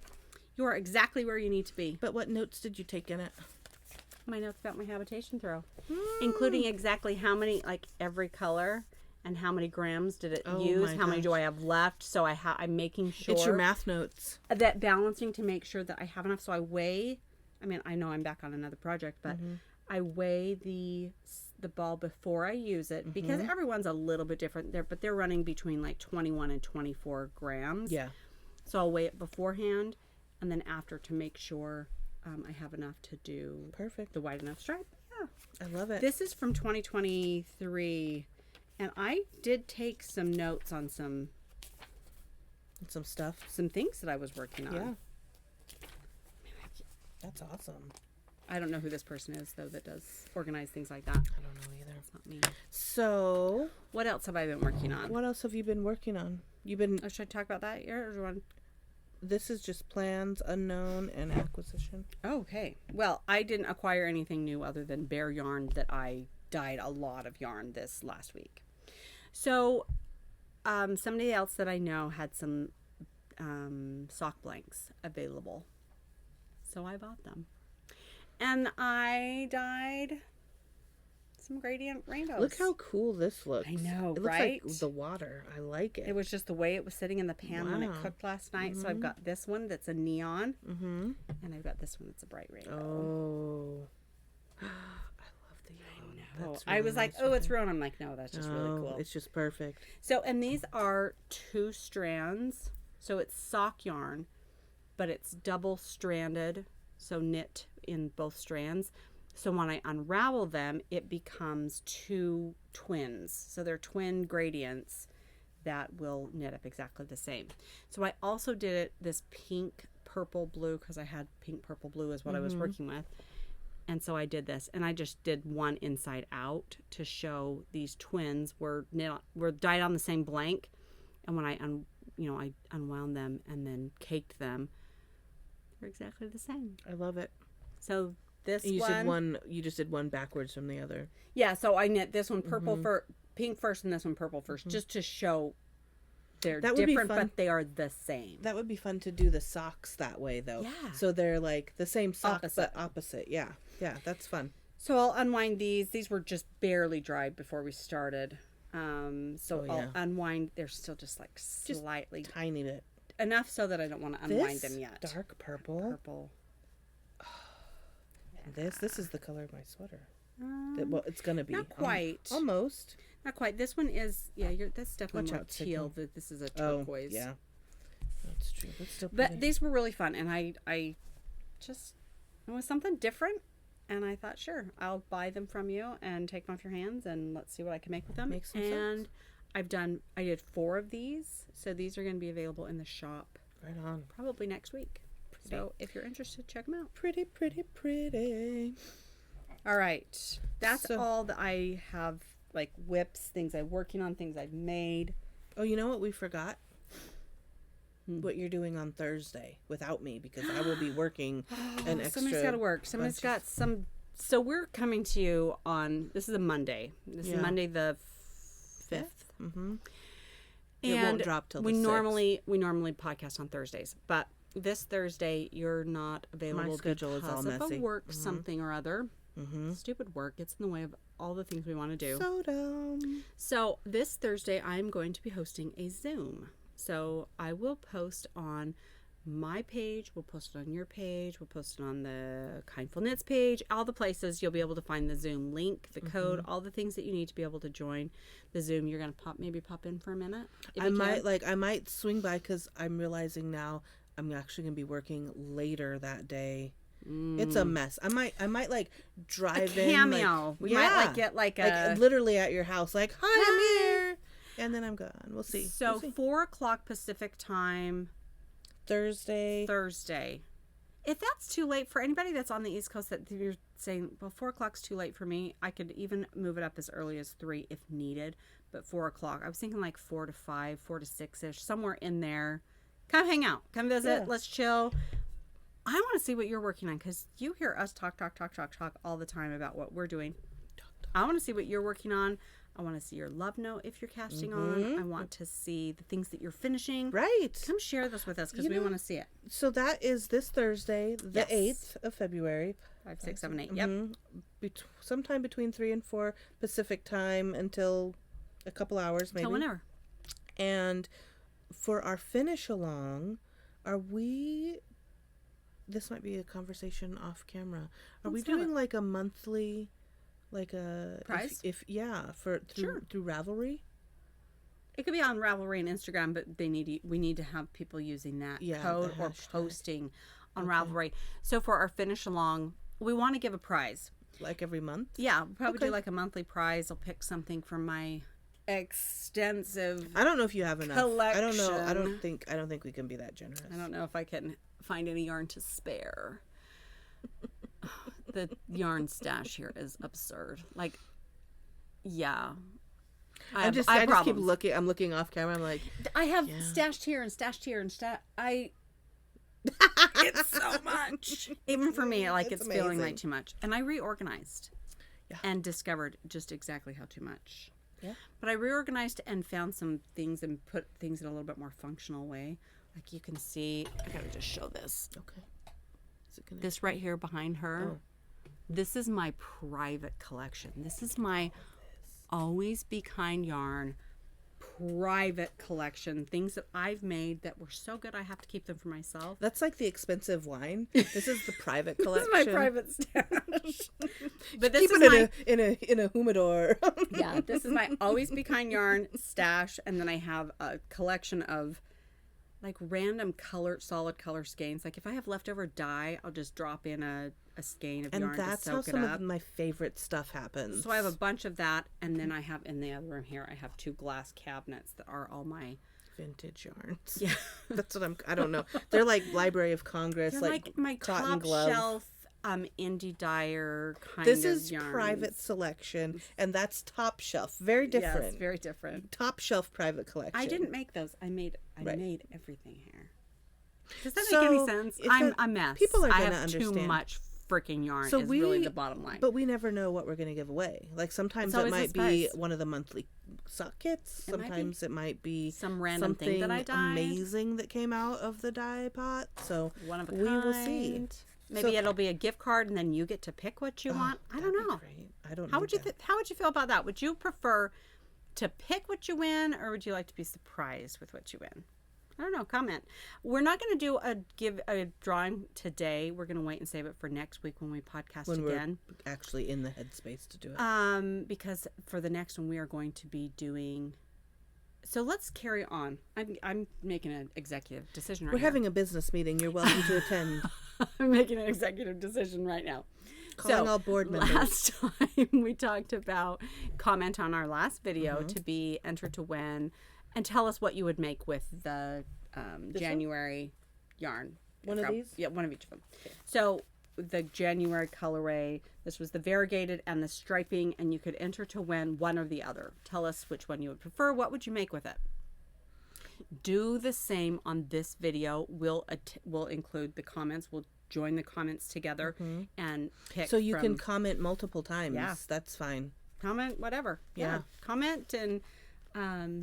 You are exactly where you need to be. But what notes did you take in it? my notes about my habitation throw, including exactly how many, like every color and how many grams did it use, how many do I have left. So I'm making sure. It's your math notes. That balancing to make sure that I have enough. So I weigh, I mean, I know I'm back on another project, but I weigh the ball before I use it because everyone's a little bit different there, but they're running between like 21 and 24 grams. Yeah. So I'll weigh it beforehand and then after to make sure I have enough to do the wide enough stripe. Yeah. I love it. This is from 2023 and I did take some notes on some stuff. Some things that I was working on. Yeah. That's awesome. I don't know who this person is, though, that does organize things like that. I don't know either. It's not me. So, what else have I been working on? What else have you been working on? You've been. Oh, should I talk about that here? Or one? This is just plans, unknown, and acquisition. Oh, okay. Well, I didn't acquire anything new other than bare yarn that I dyed a lot of yarn this last week. So, somebody else that I know had some sock blanks available. So I bought them. And I dyed some gradient rainbows. Look how cool this looks. I know, it looks right? like the water. I like it. It was just the way it was sitting in the pan when it cooked last night. So I've got this one that's a neon. And I've got this one that's a bright rainbow. Oh. I love the yarn. I know. That's I really was like, nice oh, it's round. I'm like, no, that's just really cool. It's just perfect. So, and these are 2 strands. So it's sock yarn, but it's double stranded. So knit in both strands. So when I unravel them, it becomes 2 twins. So they're twin gradients that will knit up exactly the same. So I also did it this pink, purple, blue, because I had pink, purple, blue is what I was working with. And so I did this, and I just did one inside out to show these twins were dyed on the same blank. And when I unwound them and then caked them, they're exactly the same. I love it. So this you just did one backwards from the other. Yeah, so I knit this one purple pink first and this one purple first, just to show they're different, but they are the same. That would be fun to do the socks that way, though. Yeah. So they're like the same socks, but opposite. Yeah. Yeah, that's fun. So I'll unwind these. These were just barely dried before we started. I'll unwind. They're still just like slightly. Tiny bit. Enough so that I don't want to unwind them yet. Dark purple. This is the color of my sweater. Well, it's gonna be not quite. Almost. Not quite. This one is that's definitely more teal. This is a turquoise. Oh, yeah, that's true. That's still but these were really fun, and I just it was something different, and I thought, sure, I'll buy them from you and take them off your hands, and let's see what I can make with them. Make some sense. I did 4 of these, so these are going to be available in the shop. Right on. Probably next week. So if you're interested, check them out. Pretty. All right. That's all that I have, like whips, things I'm working on, things I've made. Oh, you know what we forgot? What you're doing on Thursday without me, because I will be working an extra. Somebody's got to work. Somebody's got some. So we're coming to you on, this is a Monday. This is Monday the 5th. Mm-hmm. And it won't drop till the 6th. We normally podcast on Thursdays, but this Thursday you're not available. My schedule is all because of messy. a work something or other. Stupid work gets in the way of all the things we want to do. So dumb. So this Thursday I'm going to be hosting a Zoom. So I will post on my page, we'll post it on your page, we'll post it on the Kindful Knits page, all the places you'll be able to find the Zoom link, the code, all the things that you need to be able to join the Zoom. You're gonna pop in for a minute. I might swing by, because I'm realizing now I'm actually gonna be working later that day. It's a mess. I might like drive in. Cameo. We might get like a literally at your house, like, hi, I'm here, and then I'm gone. We'll see. So 4:00 Pacific time. Thursday. If that's too late for anybody that's on the East Coast, that you're saying, well, 4:00's too late for me, I could even move it up as early as 3 if needed. But 4:00, I was thinking like 4 to 5, 4 to 6-ish, somewhere in there. Come hang out. Come visit. Yeah. Let's chill. I want to see what you're working on, because you hear us talk all the time about what we're doing. I want to see what you're working on. I want to see your love note if you're casting on. I want to see the things that you're finishing. Right. Come share this with us because we want to see it. So that is this Thursday, the 8th of February. 5, 6, 7, 8. Yep. Sometime between 3 and 4 Pacific time until a couple hours maybe. Till whenever. And for our finish along, this might be a conversation off camera. Are we doing like a monthly, like a prize? Through Ravelry? It could be on Ravelry and Instagram, but we need to have people using that code or posting on Ravelry. So for our finish along, we want to give a prize. Like every month? Yeah, we'll probably do like a monthly prize. I'll pick something from my extensive I don't know if you have enough. collection. I don't know. I don't think we can be that generous. I don't know if I can find any yarn to spare. The yarn stash here is absurd. Like, yeah. I just keep looking. I'm looking off camera. I'm like, I have stashed here and stashed here and it's so much. Even for me, like it's feeling like too much. And I reorganized and discovered just exactly how too much. Yeah. But I reorganized and found some things and put things in a little bit more functional way. Like you can see, I gotta just show this. Okay. This right here behind her. Oh. This is my private collection. This is my Always Be Kind yarn private collection. Things that I've made that were so good I have to keep them for myself. That's like the expensive wine. This is the private collection. This is my private stash. But this keep is it in a humidor. Yeah, this is my Always Be Kind yarn stash, and then I have a collection of like random solid color skeins. Like if I have leftover dye, I'll just drop in a skein of yarn to soak it up. And that's how some of my favorite stuff happens. So I have a bunch of that, and then I have in the other room here, I have 2 glass cabinets that are all my vintage yarns. Yeah, that's what I don't know. They're like Library of Congress, like my cotton top glove. Shelf indie dyer kind this of is yarns. Private selection, and that's top shelf. Very different. Yes, very different. Top shelf private collection. I didn't make those. I made everything here. Does that make any sense? I'm a mess. People are going to I have understand. Too much freaking yarn is really the bottom line. But we never know what we're going to give away. Like sometimes it might be one of the monthly sock kits. Sometimes it might be some random thing that I dyed. Amazing that came out of the dye pot. So one of a we kind. Will see. Maybe it'll be a gift card, and then you get to pick what you want. I don't know. Great. I don't. How would you feel about that? Would you prefer to pick what you win, or would you like to be surprised with what you win? I don't know. Comment. We're not going to give a drawing today. We're going to wait and save it for next week when we podcast again. We're actually in the headspace to do it. Because for the next one we are going to be doing. So let's carry on. I'm making an executive decision right now. We're having a business meeting. You're welcome to attend. I'm making an executive decision right now. Calling all board members. Last time we talked about comment on our last video to be entered to win. And tell us what you would make with the January yarn. One of these? Yeah, one of each of them. Okay. So the January colorway, this was the variegated and the striping, and you could enter to win one or the other. Tell us which one you would prefer. What would you make with it? Do the same on this video. We'll include the comments. We'll join the comments together and pick. So you can comment multiple times. Yeah. That's fine. Comment, whatever. Yeah. Comment and...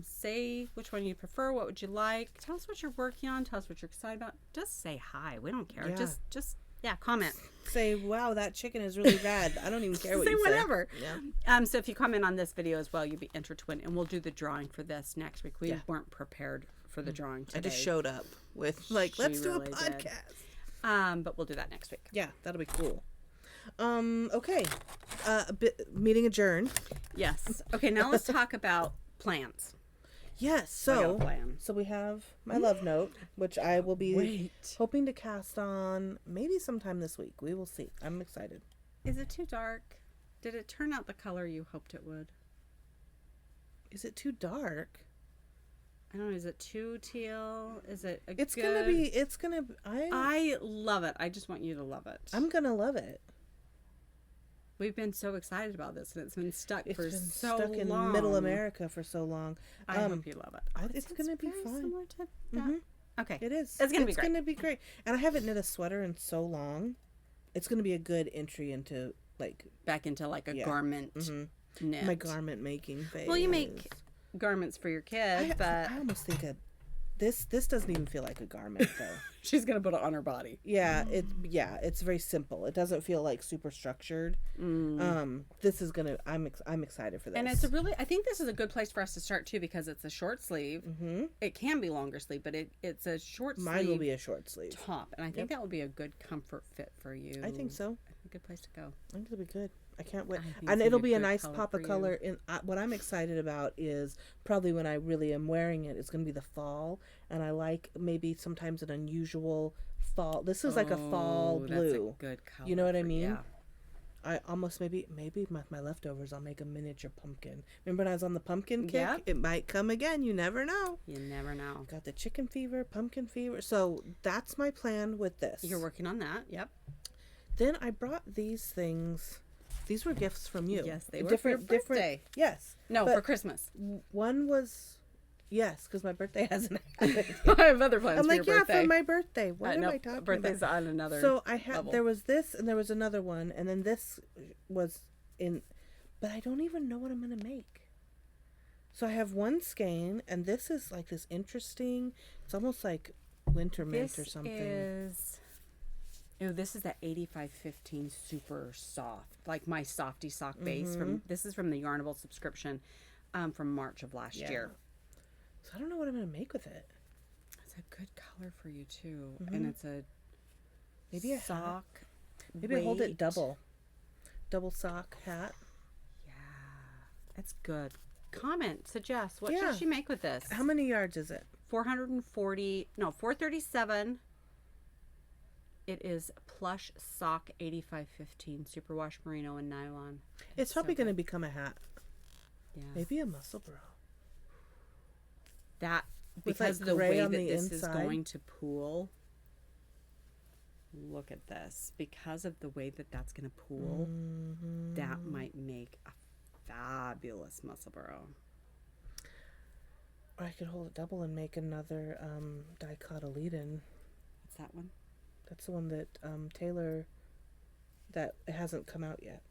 say which one you prefer. What would you like? Tell us what you're working on. Tell us what you're excited about. Just say hi. We don't care. Yeah. Just comment. Say, wow, that chicken is really rad. I don't even care what you say. Say whatever. Yeah. So if you comment on this video as well, you'll be entered to win, and we'll do the drawing for this next week. We weren't prepared for the drawing today. I just showed up with let's do a podcast. But we'll do that next week. Yeah, that'll be cool. Okay. Meeting adjourned. Yes. Okay. Now let's talk about plans. Yes, so we have my love note, which I will be hoping to cast on maybe sometime this week. We will see. I'm excited. Is it too dark? Did it turn out the color you hoped it would? Is it too dark? I don't know. Is it too teal? Is it I love it. I just want you to love it. I'm gonna love it. We've been so excited about this, and it's been stuck so stuck in long. Middle America for so long. I hope you love it. It's going to be fun. Okay. It is. It's going to be great. It's going to be great. And I haven't knit a sweater in so long. It's going to be a good entry into, back into a garment knit. My garment making phase. Well, you make garments for your kid, but I almost think this doesn't even feel like a garment though. she's gonna put it on her body. Yeah, it's very simple. It doesn't feel like super structured. This is gonna. I'm excited for this. And I think this is a good place for us to start too, because it's a short sleeve. Mm-hmm. It can be longer sleeve, but it's a short sleeve. Mine will be a short sleeve top, and I think that would be a good comfort fit for you. I think so. A good place to go. I think it'll be good. I can't wait. And it'll be a nice pop of color. And what I'm excited about is probably when I really am wearing it, it's going to be the fall. And I like maybe sometimes an unusual fall. This is like a fall blue. That's a good color. You know what I mean? Yeah. I almost maybe my leftovers, I'll make a miniature pumpkin. Remember when I was on the pumpkin kick? Yep. It might come again. You never know. You never know. Got the chicken fever, pumpkin fever. So that's my plan with this. You're working on that. Yep. Then I brought these things. These were gifts from you. Yes, they were for your birthday. Yes. No, for Christmas. One was, yes, because my birthday hasn't happened. I have other plans for your birthday. Yeah, for my birthday. What am I talking about? Birthday's on another So I had, level. there was this and there was another one. And then this was in, but I don't even know what I'm going to make. So I have one skein and this is like this interesting, it's almost like winter mint or something. This is that 8515 super soft, like my softy sock base. This is from the Yarnable subscription from March of last year. So I don't know what I'm going to make with it. It's a good color for you too. And it's maybe a sock. Maybe I hold it double sock hat. Yeah, that's good. Comment, suggest. What should she make with this? How many yards is it? 437. It is plush sock 8515 superwash merino and nylon. It's probably going to become a hat. Yeah. Maybe a muscle bra. That with because like the way that the this inside. is going to pool. Look at this. Because of the way that that's going to pool, that might make a fabulous muscle bra. Or I could hold it double and make another dicotyledon. What's that one? That's the one that Taylor, that it hasn't come out yet.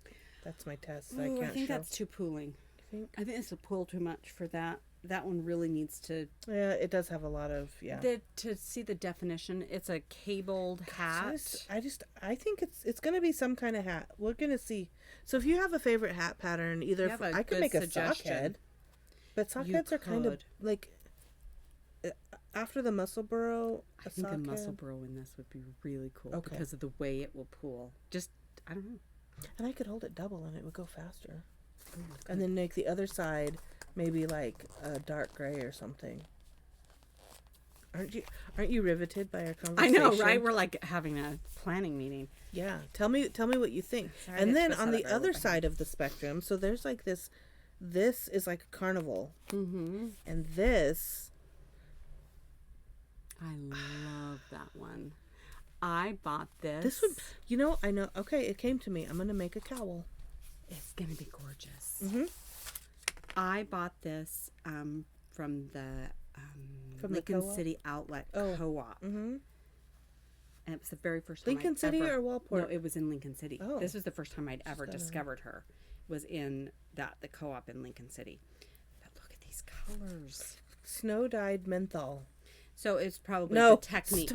That's my test. Ooh, I can't I think show. that's too pooling. You think? I think it's a pool too much for that. That one really needs to. Yeah, it does have a lot of To see the definition, it's a cabled hat. I think it's going to be some kind of hat. We're going to see. So if you have a favorite hat pattern, either I could make a sock head, but sock heads are kind of like after the muscle burrow. I think a muscle burrow in this would be really cool because of the way it will pool. Just I don't know. And I could hold it double and it would go faster. And then make the other side maybe like a dark gray or something. Aren't you riveted by our conversation? I know, right? We're like having a planning meeting. Yeah. Tell me what you think. Sorry, and then on the other side of the spectrum, so there's like this is like a carnival. And this, I love that one. I bought this. This would, I know. Okay, it came to me. I'm gonna make a cowl. It's gonna be gorgeous. I bought this from the Lincoln City Outlet Co-op, and it was the very first time. Lincoln City or Walport? No, it was in Lincoln City. Oh. This was the first time I'd ever discovered her. Was in the Co-op in Lincoln City. But look at these colors. Snow-dyed menthol. So it's probably the technique.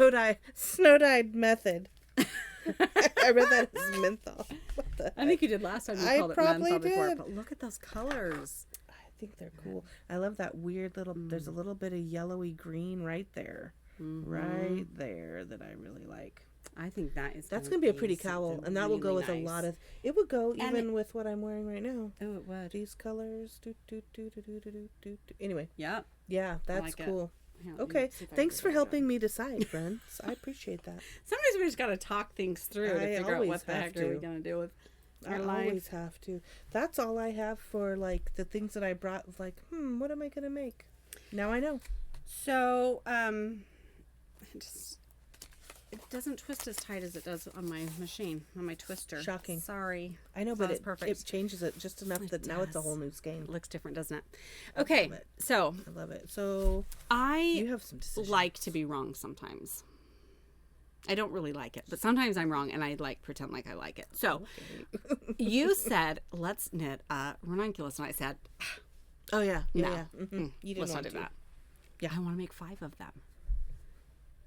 Snow-dyed method. I read that as menthol. What the heck? I think you did last time. You called it menthol before. But look at those colors. I think they're cool. I love that weird little. There's a little bit of yellowy green right there, right there that I really like. I think that's going to be a pretty cowl, and that will go with a lot of. It would go even with what I'm wearing right now. Oh, it would. These colors. Anyway. Yeah, that's cool. Here, okay, thanks for helping me decide, friends. I appreciate that. Sometimes we just got to talk things through to figure out what the heck are we going to do with our life. I always have to. That's all I have for, like, the things that I brought. Like, what am I going to make? Now I know. So, it doesn't twist as tight as it does on my machine, on my twister. Shocking. Sorry. I know, but perfect. It changes it just enough that now it's a whole new skein. It looks different, doesn't it? Okay, so I love it. So you have some decisions. like to be wrong sometimes. I don't really like it, but sometimes I'm wrong and I like pretend like I like it. So you said, let's knit a ranunculus. And I said, Oh, yeah. no, Yeah. Mm-hmm. You didn't let's not want do to. that. Yeah, I want to make 5 of them.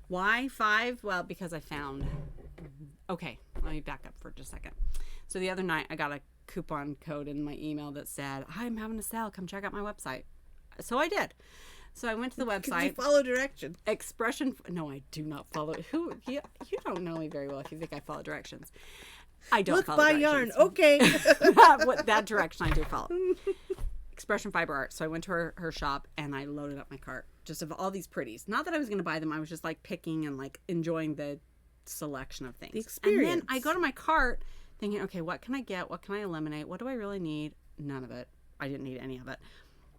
Why 5? Well, because I found, okay, let me back up for just a second. So the other night I got a coupon code in my email that said, I'm having a sale. Come check out my website. So I did. So I went to the website. You follow directions. No, I do not follow. You don't know me very well if you think I follow directions. I don't follow directions. Look by yarn. Okay. That direction I do follow. Expression Fiber Art. So I went to her shop and I loaded up my cart just of all these pretties. Not that I was going to buy them. I was just like picking and like enjoying the selection of things. The experience. And then I go to my cart thinking, okay, what can I get? What can I eliminate? What do I really need? None of it. I didn't need any of it.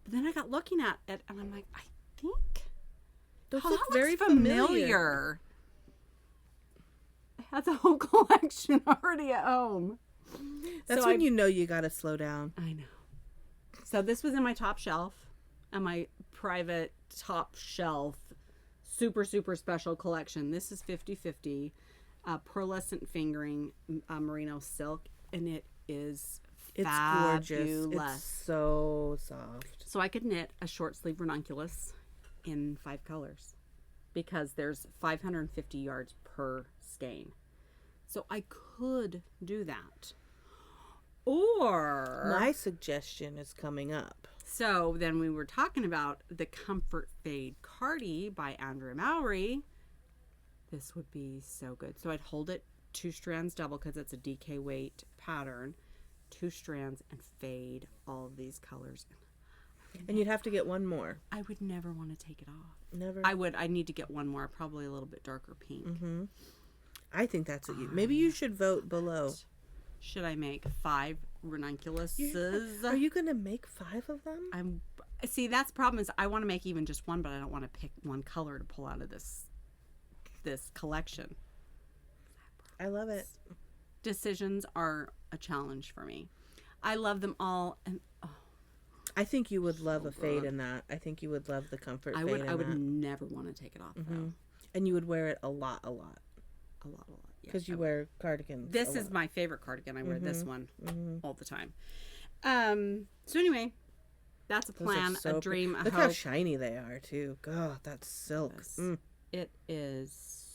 But then I got looking at it and I'm like, I think Those that look looks very familiar. It has a whole collection already at home. That's when you know you got to slow down. I know. So this was in my top shelf, and my private top shelf, super, super special collection. This is 50/50 pearlescent fingering merino silk, and it is fabulous. Gorgeous. It's so soft. So I could knit a short sleeve ranunculus in 5 colors because there's 550 yards per skein. So I could do that. Or my suggestion is coming up. So then we were talking about the Comfort Fade Cardi by Andrea Mowry. This would be so good. So I'd hold it 2 strands double because it's a DK weight pattern. 2 strands and fade all of these colors. And you'd have to get one more. I would never want to take it off. Never. I need to get one more, probably a little bit darker pink. Mm-hmm. I think that's what you. Maybe you should vote below. Should I make 5 ranunculuses? Are you gonna make 5 of them? See, that's the problem is I want to make even just one, but I don't want to pick one color to pull out of this collection. I love it. Decisions are a challenge for me. I love them all, and I think you would love a fade in that. I think you would love the Comfort fade in that. I would never want to take it off though. And you would wear it a lot. Because you wear cardigans. This is my favorite cardigan. I wear this one all the time. So anyway, that's a plan, a dream, a hope. Look how shiny they are too. God, that's silk. Yes. It is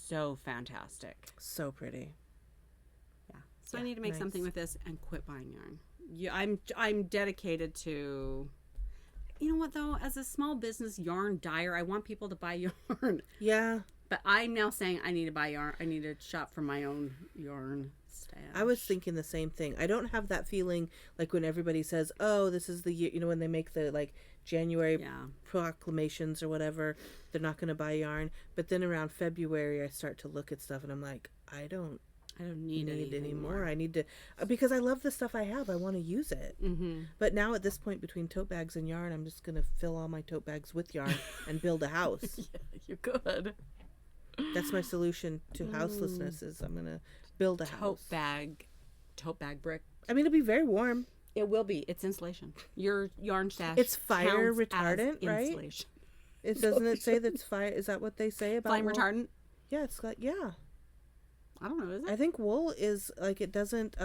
so fantastic. So pretty. Yeah. So I need to make something with this and quit buying yarn. I'm dedicated to. You know what though? As a small business yarn dyer, I want people to buy yarn. Yeah. But I'm now saying I need to buy yarn. I need to shop for my own yarn stash. I was thinking the same thing. I don't have that feeling like when everybody says, "Oh, this is the year," you know, when they make the like January proclamations or whatever, they're not going to buy yarn. But then around February, I start to look at stuff and I'm like, I don't need any more. I need to, because I love the stuff I have. I want to use it. But now at this point, between tote bags and yarn, I'm just going to fill all my tote bags with yarn and build a house. Yeah, you could. That's my solution to houselessness is I'm going to build a house. Tote bag brick. I mean, it'll be very warm. It will be. It's insulation. Your yarn stash. It's fire retardant, right? Insulation. Doesn't it say that's fire? Is that what they say about flame wool? retardant? Yeah, it's got, yeah. I don't know, is it? I think wool is like, it doesn't,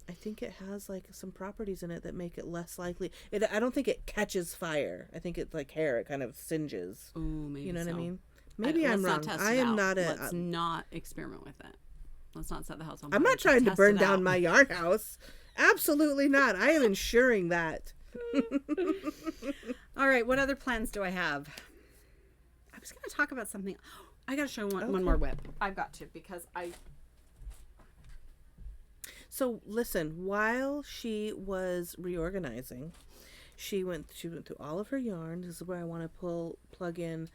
I think it has like some properties in it that make it less likely. I don't think it catches fire. I think it's like hair. It kind of singes. Ooh, maybe you know so. what I mean? Maybe I'm wrong. I am not a. Let's not experiment with it. Let's not set the house on fire. I'm not trying to burn down my yarn house. Absolutely not. I am ensuring that. All right. What other plans do I have? I was going to talk about something. I got to show one more whip. I've got to because I. So listen, while she was reorganizing, she went through all of her yarn. This is where I want to plug in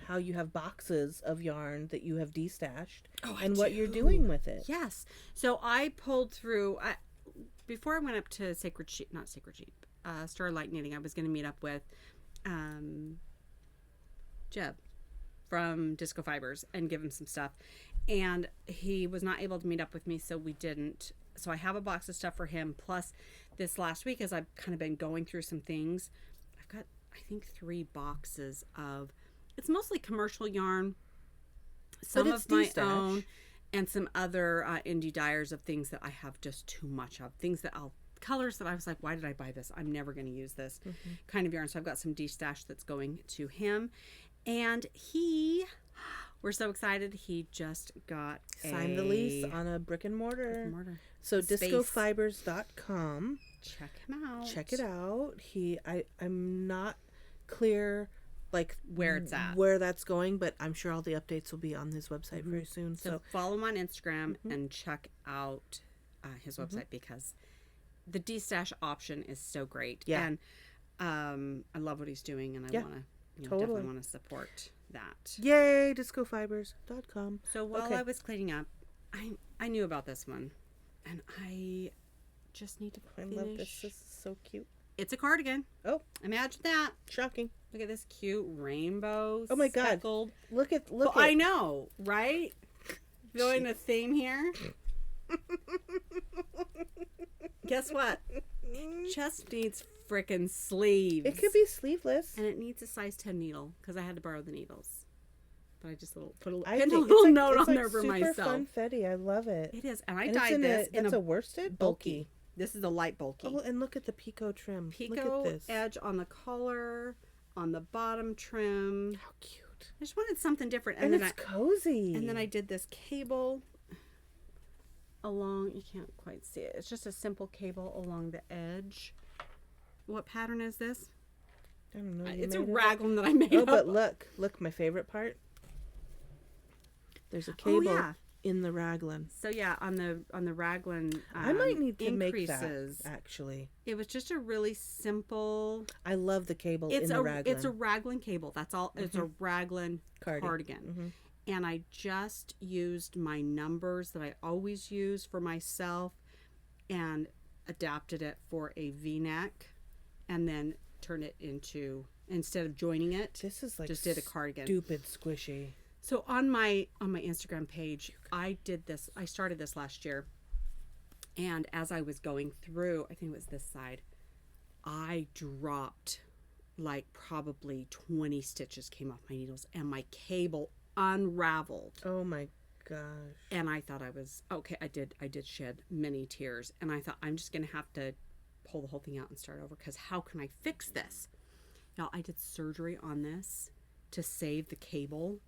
how you have boxes of yarn that you have destashed and what you're doing with it. Yes. So I pulled through before I went up to Starlight Knitting. I was going to meet up with Jeb from Disco Fibers and give him some stuff. And he was not able to meet up with me, so we didn't. So I have a box of stuff for him. Plus, this last week, as I've kind of been going through some things, I've got, I think, 3 boxes of... It's mostly commercial yarn, some But it's of my de-stash. own, and some other indie dyers of things that I have just too much of. Things that colors that I was like, why did I buy this? I'm never going to use this kind of yarn. So I've got some de-stash that's going to him. And we're so excited. He just got Signed the lease on a brick and mortar. So Space. discofibers.com. Check him out. Check it out. I'm not clear like where it's at, where that's going, but I'm sure all the updates will be on his website very soon. So follow him on Instagram and check out his website because the de-stash option is so great. Yeah. And I love what he's doing, and I want to definitely want to support that. Yay, discofibers.com. So while I was cleaning up, I knew about this one, and I just need to finish. I love this. This is so cute. It's a cardigan. Oh, imagine that! Shocking. Look at this cute rainbow. Oh my God! Speckled. Look at. I know, right? Feeling the theme here. Guess what? It just needs frickin' sleeves. It could be sleeveless, and it needs a size 10 needle because I had to borrow the needles. But I just put a it's little like, note it's on like there for super myself. Funfetti. I love it. It is, and I And dyed this in a worsted bulky. This is a light bulky. Oh, and look at the picot trim. Look Picot at this. edge on the collar, on the bottom trim. How cute! I just wanted something different, And then it's cozy. And then I did this cable along. You can't quite see it. It's just a simple cable along the edge. What pattern is this? I don't know. It's a raglan that I made up. But look, my favorite part. There's a cable in the raglan. So yeah, on the raglan, I might need to increases. make that actually. It was just a really simple. I love the cable in the raglan. It's a raglan cable. That's all. It's a raglan cardigan. And I just used my numbers that I always use for myself, and adapted it for a V-neck, and then turned it into, instead of joining it, this is like just did a cardigan. Stupid squishy. So on my Instagram page, I did this. I started this last year, and as I was going through, I think it was this side, I dropped like probably 20 stitches came off my needles, and my cable unraveled. Oh my gosh. And I thought I was okay. I did shed many tears, and I thought I'm just gonna have to pull the whole thing out and start over, because how can I fix this? Now, I did surgery on this to save the cable,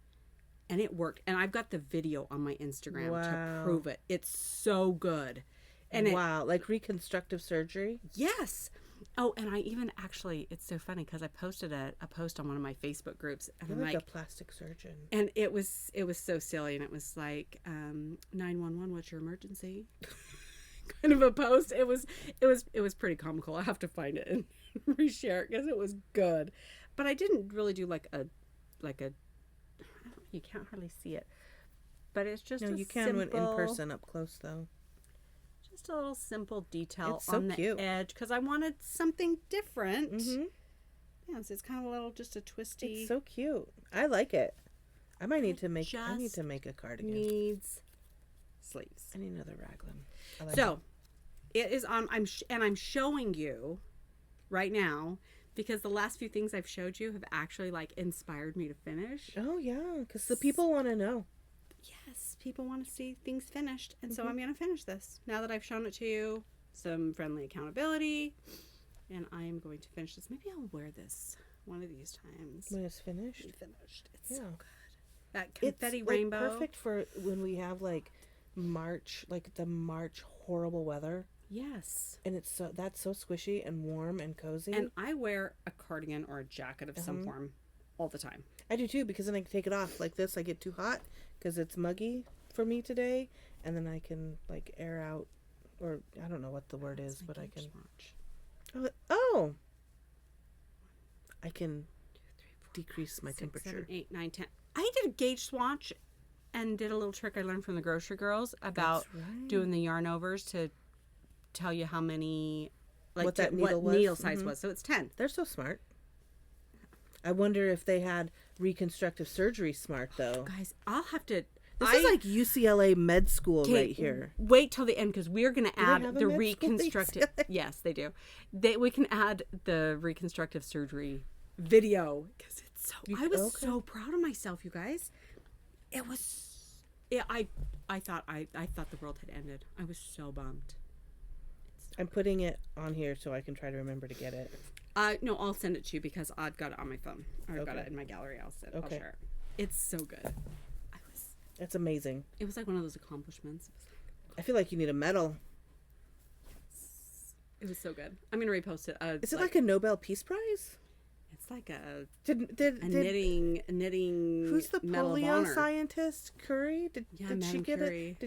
and it worked. And I've got the video on my Instagram to prove it. It's so good. And like reconstructive surgery? Yes. Oh, and I even actually, it's so funny because I posted a post on one of my Facebook groups, and You're I'm like like a plastic surgeon. And it was so silly, and it was like 911, what's your emergency? Kind of a post. It was pretty comical. I have to find it and reshare it because it was good. But I didn't really do like a you can't hardly see it. But it's just you can when in person up close though. Just a little simple detail It's so on the cute. edge because I wanted something different. Yeah, so it's kind of a little, just a twisty. It's so cute. I like it. I need to make a cardigan. Needs sleeves. I need another raglan. I like So it is on. I'm showing you right now because the last few things I've showed you have actually like inspired me to finish. Oh yeah, because the people want to know. Yes, people want to see things finished, and so I'm going to finish this now that I've shown it to you. Some friendly accountability, and I am going to finish this. Maybe I'll wear this one of these times. When it's finished. It's so good. That confetti rainbow. Like perfect for when we have like March, like the March horrible weather. Yes. And that's so squishy and warm and cozy. And I wear a cardigan or a jacket of some form all the time. I do too, because then I can take it off like this. I get too hot because it's muggy for me today, and then I can like air out, or I don't know what the word is, but I can. Oh. I can decrease my 6, temperature. 7, 8, 9, 10. I did a gauge swatch and did a little trick I learned from the grocery girls about doing the yarn overs to tell you how many, like what that needle was. Needle size was. So it's 10. They're so smart. I wonder if they had reconstructive surgery smart though. Guys, I'll have to. This is like UCLA med school right here. Wait till the end because we're going to add have a the med reconstructive. Yes, they do. We can add the reconstructive surgery video because it's So I was so proud of myself, you guys. It was. Yeah, I thought the world had ended. I was so bummed. I'm putting it on here so I can try to remember to get it. No, I'll send it to you because I've got it on my phone. I've got it in my gallery. I'll share it. It's so good. That's amazing. It was like one of those accomplishments. I feel like you need a medal. It was so good. I'm gonna repost it. Is it like a Nobel Peace Prize? It's like a knitting. Who's the polio scientist? Curie? Did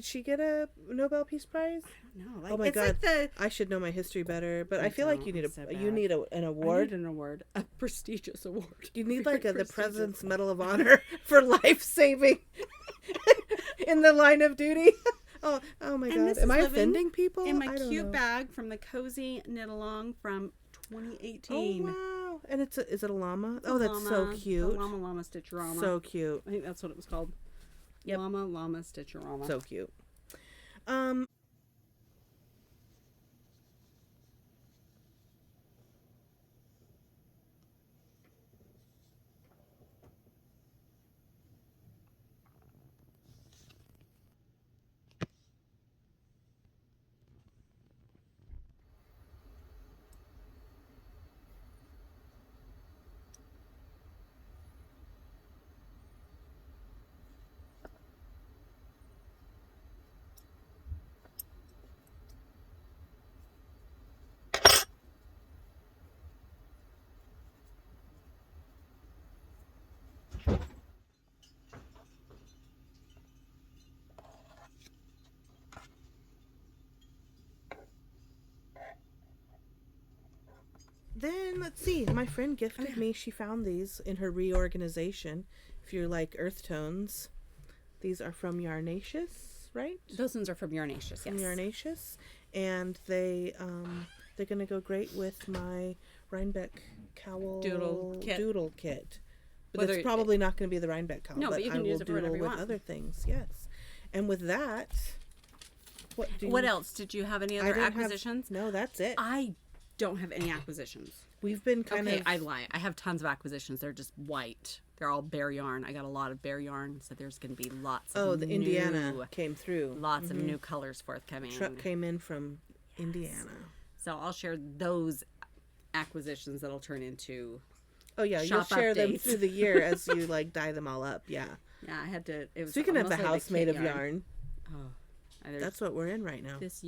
she get a Nobel Peace Prize? I don't know. Oh my god! I should know my history better, but I feel like you need an award. I need an award, a prestigious award. You need like the President's Medal of Honor for life saving in the line of duty. Oh my god! Am I offending people? In my cute bag from the Cozy Knit Along from 2018. Oh wow! And is it a llama? Oh, that's so cute. The llama stitcherama. So cute. I think that's what it was called. Yep. Llama stitcherama. So cute. Then let's see. My friend gifted me. She found these in her reorganization. If you're like earth tones, these are from Yarnaceous, right? Those ones are from Yarnaceous. Yes. From Yarnaceous, and they're gonna go great with my Rhinebeck cowl doodle kit. But it's probably not going to be the Rhinebeck cowl. No, but you can use it for whatever you want. With other things, yes. And with that, what else? Did you have any other acquisitions? No, that's it. I don't have any acquisitions. We've been kind of... I lie. I have tons of acquisitions. They're just white. They're all bare yarn. I got a lot of bare yarn, so there's going to be lots of the Indiana came through. Lots of new colors forthcoming. Truck came in from Indiana. So I'll share those acquisitions that'll turn into... Oh, yeah. You'll share them through the year as you, like, dye them all up. Yeah. Yeah, I had to... Speaking of the house made of yarn. Oh. That's what we're in right now. This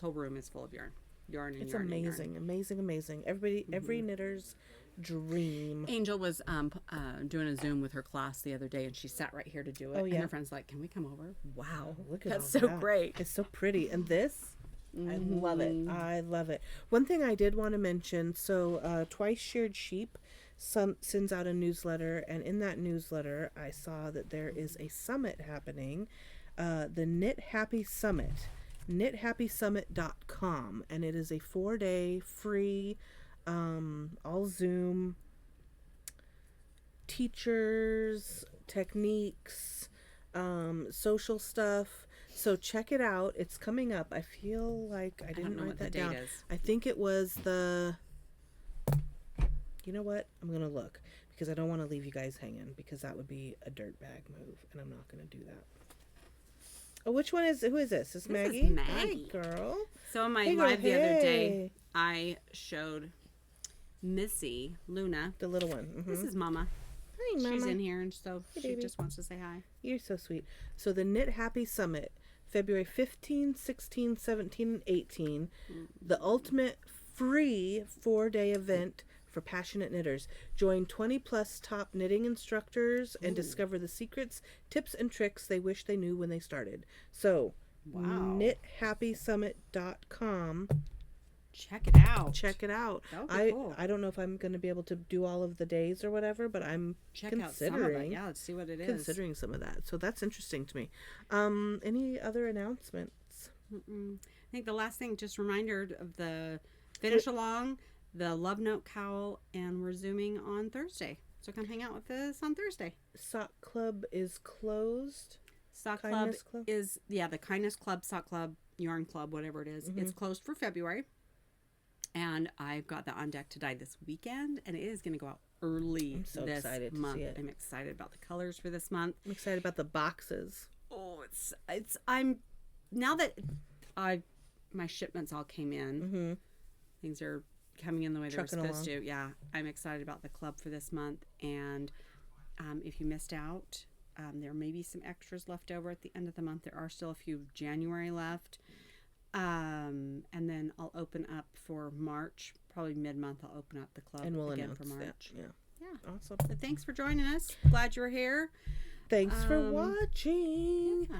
whole room is full of yarn. It's amazing, amazing. Every knitter's dream. Angel was doing a Zoom with her class the other day, and she sat right here to do it. Oh, yeah. And her friend's like, "Can we come over?" Wow, look at that's so great. It's so pretty, and this, I love it. I love it. One thing I did want to mention: so Twice Sheared Sheep sends out a newsletter, and in that newsletter, I saw that there is a summit happening, the Knit Happy Summit. knithappysummit.com, and it is a 4-day free all Zoom teachers, techniques, social stuff. So check it out. It's coming up. I feel like I didn't write that down. I think it was you know what? I'm going to look because I don't want to leave you guys hanging because that would be a dirtbag move, and I'm not going to do that. Oh, who is this? This is Maggie? This is Maggie. Hi, girl. So on my live the other day, I showed Missy, Luna. The little one. Mm-hmm. This is Mama. Hi, Mama. She's in here, and so she just wants to say hi. You're so sweet. So the Knit Happy Summit, February 15, 16, 17, and 18. The ultimate free 4-day event for passionate knitters. Join 20-plus top knitting instructors and discover the secrets, tips, and tricks they wish they knew when they started. So, knithappysummit.com. Check it out. Check it out. Cool. I don't know if I'm going to be able to do all of the days or whatever, but I'm considering. Out some of it. Yeah, let's see what it is. Considering some of that. So that's interesting to me. Any other announcements? I think the last thing, just reminder of the finish along, the Love Note cowl, and we're Zooming on Thursday. So come hang out with us on Thursday. Sock Club is closed. Sock Club is, the Kindness Club, Sock Club, Yarn Club, whatever it is. It's closed for February. And I've got that on deck to dye this weekend, and it is going to go out early I'm so this excited to month. see it. I'm excited about the colors for this month. I'm excited about the boxes. Oh, I'm now that my shipments all came in. Mm-hmm. Things are coming in the way they're Trucking supposed along. to. Yeah, I'm excited about the club for this month. And if you missed out, there may be some extras left over at the end of the month. There are still a few of January left. And then I'll open up for March. Probably mid-month I'll open up the club And we'll again announce for March. that. Yeah. Yeah. Awesome. But thanks for joining us. Glad you were here. Thanks for watching. Yeah.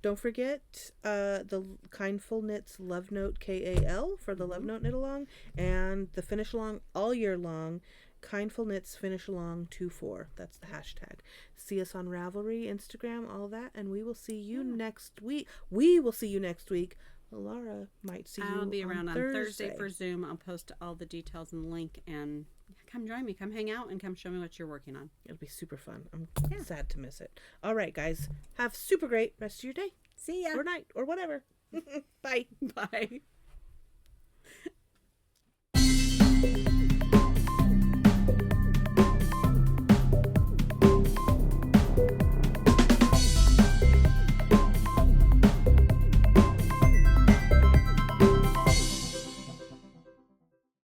Don't forget the Kindful Knits Love Note KAL for the Love Note Knit Along, and the Finish Along all year long. Kindful Knits Finish Along 24. That's the hashtag. See us on Ravelry, Instagram, all that, and we will see you next week. We will see you next week. Laura might see you I'll be around on Thursday for Zoom. I'll post all the details and the link, and come join me. Come hang out and come show me what you're working on. It'll be super fun. I'm sad to miss it. All right, guys. Have super great rest of your day. See ya. Or night. Or whatever. Bye. Bye.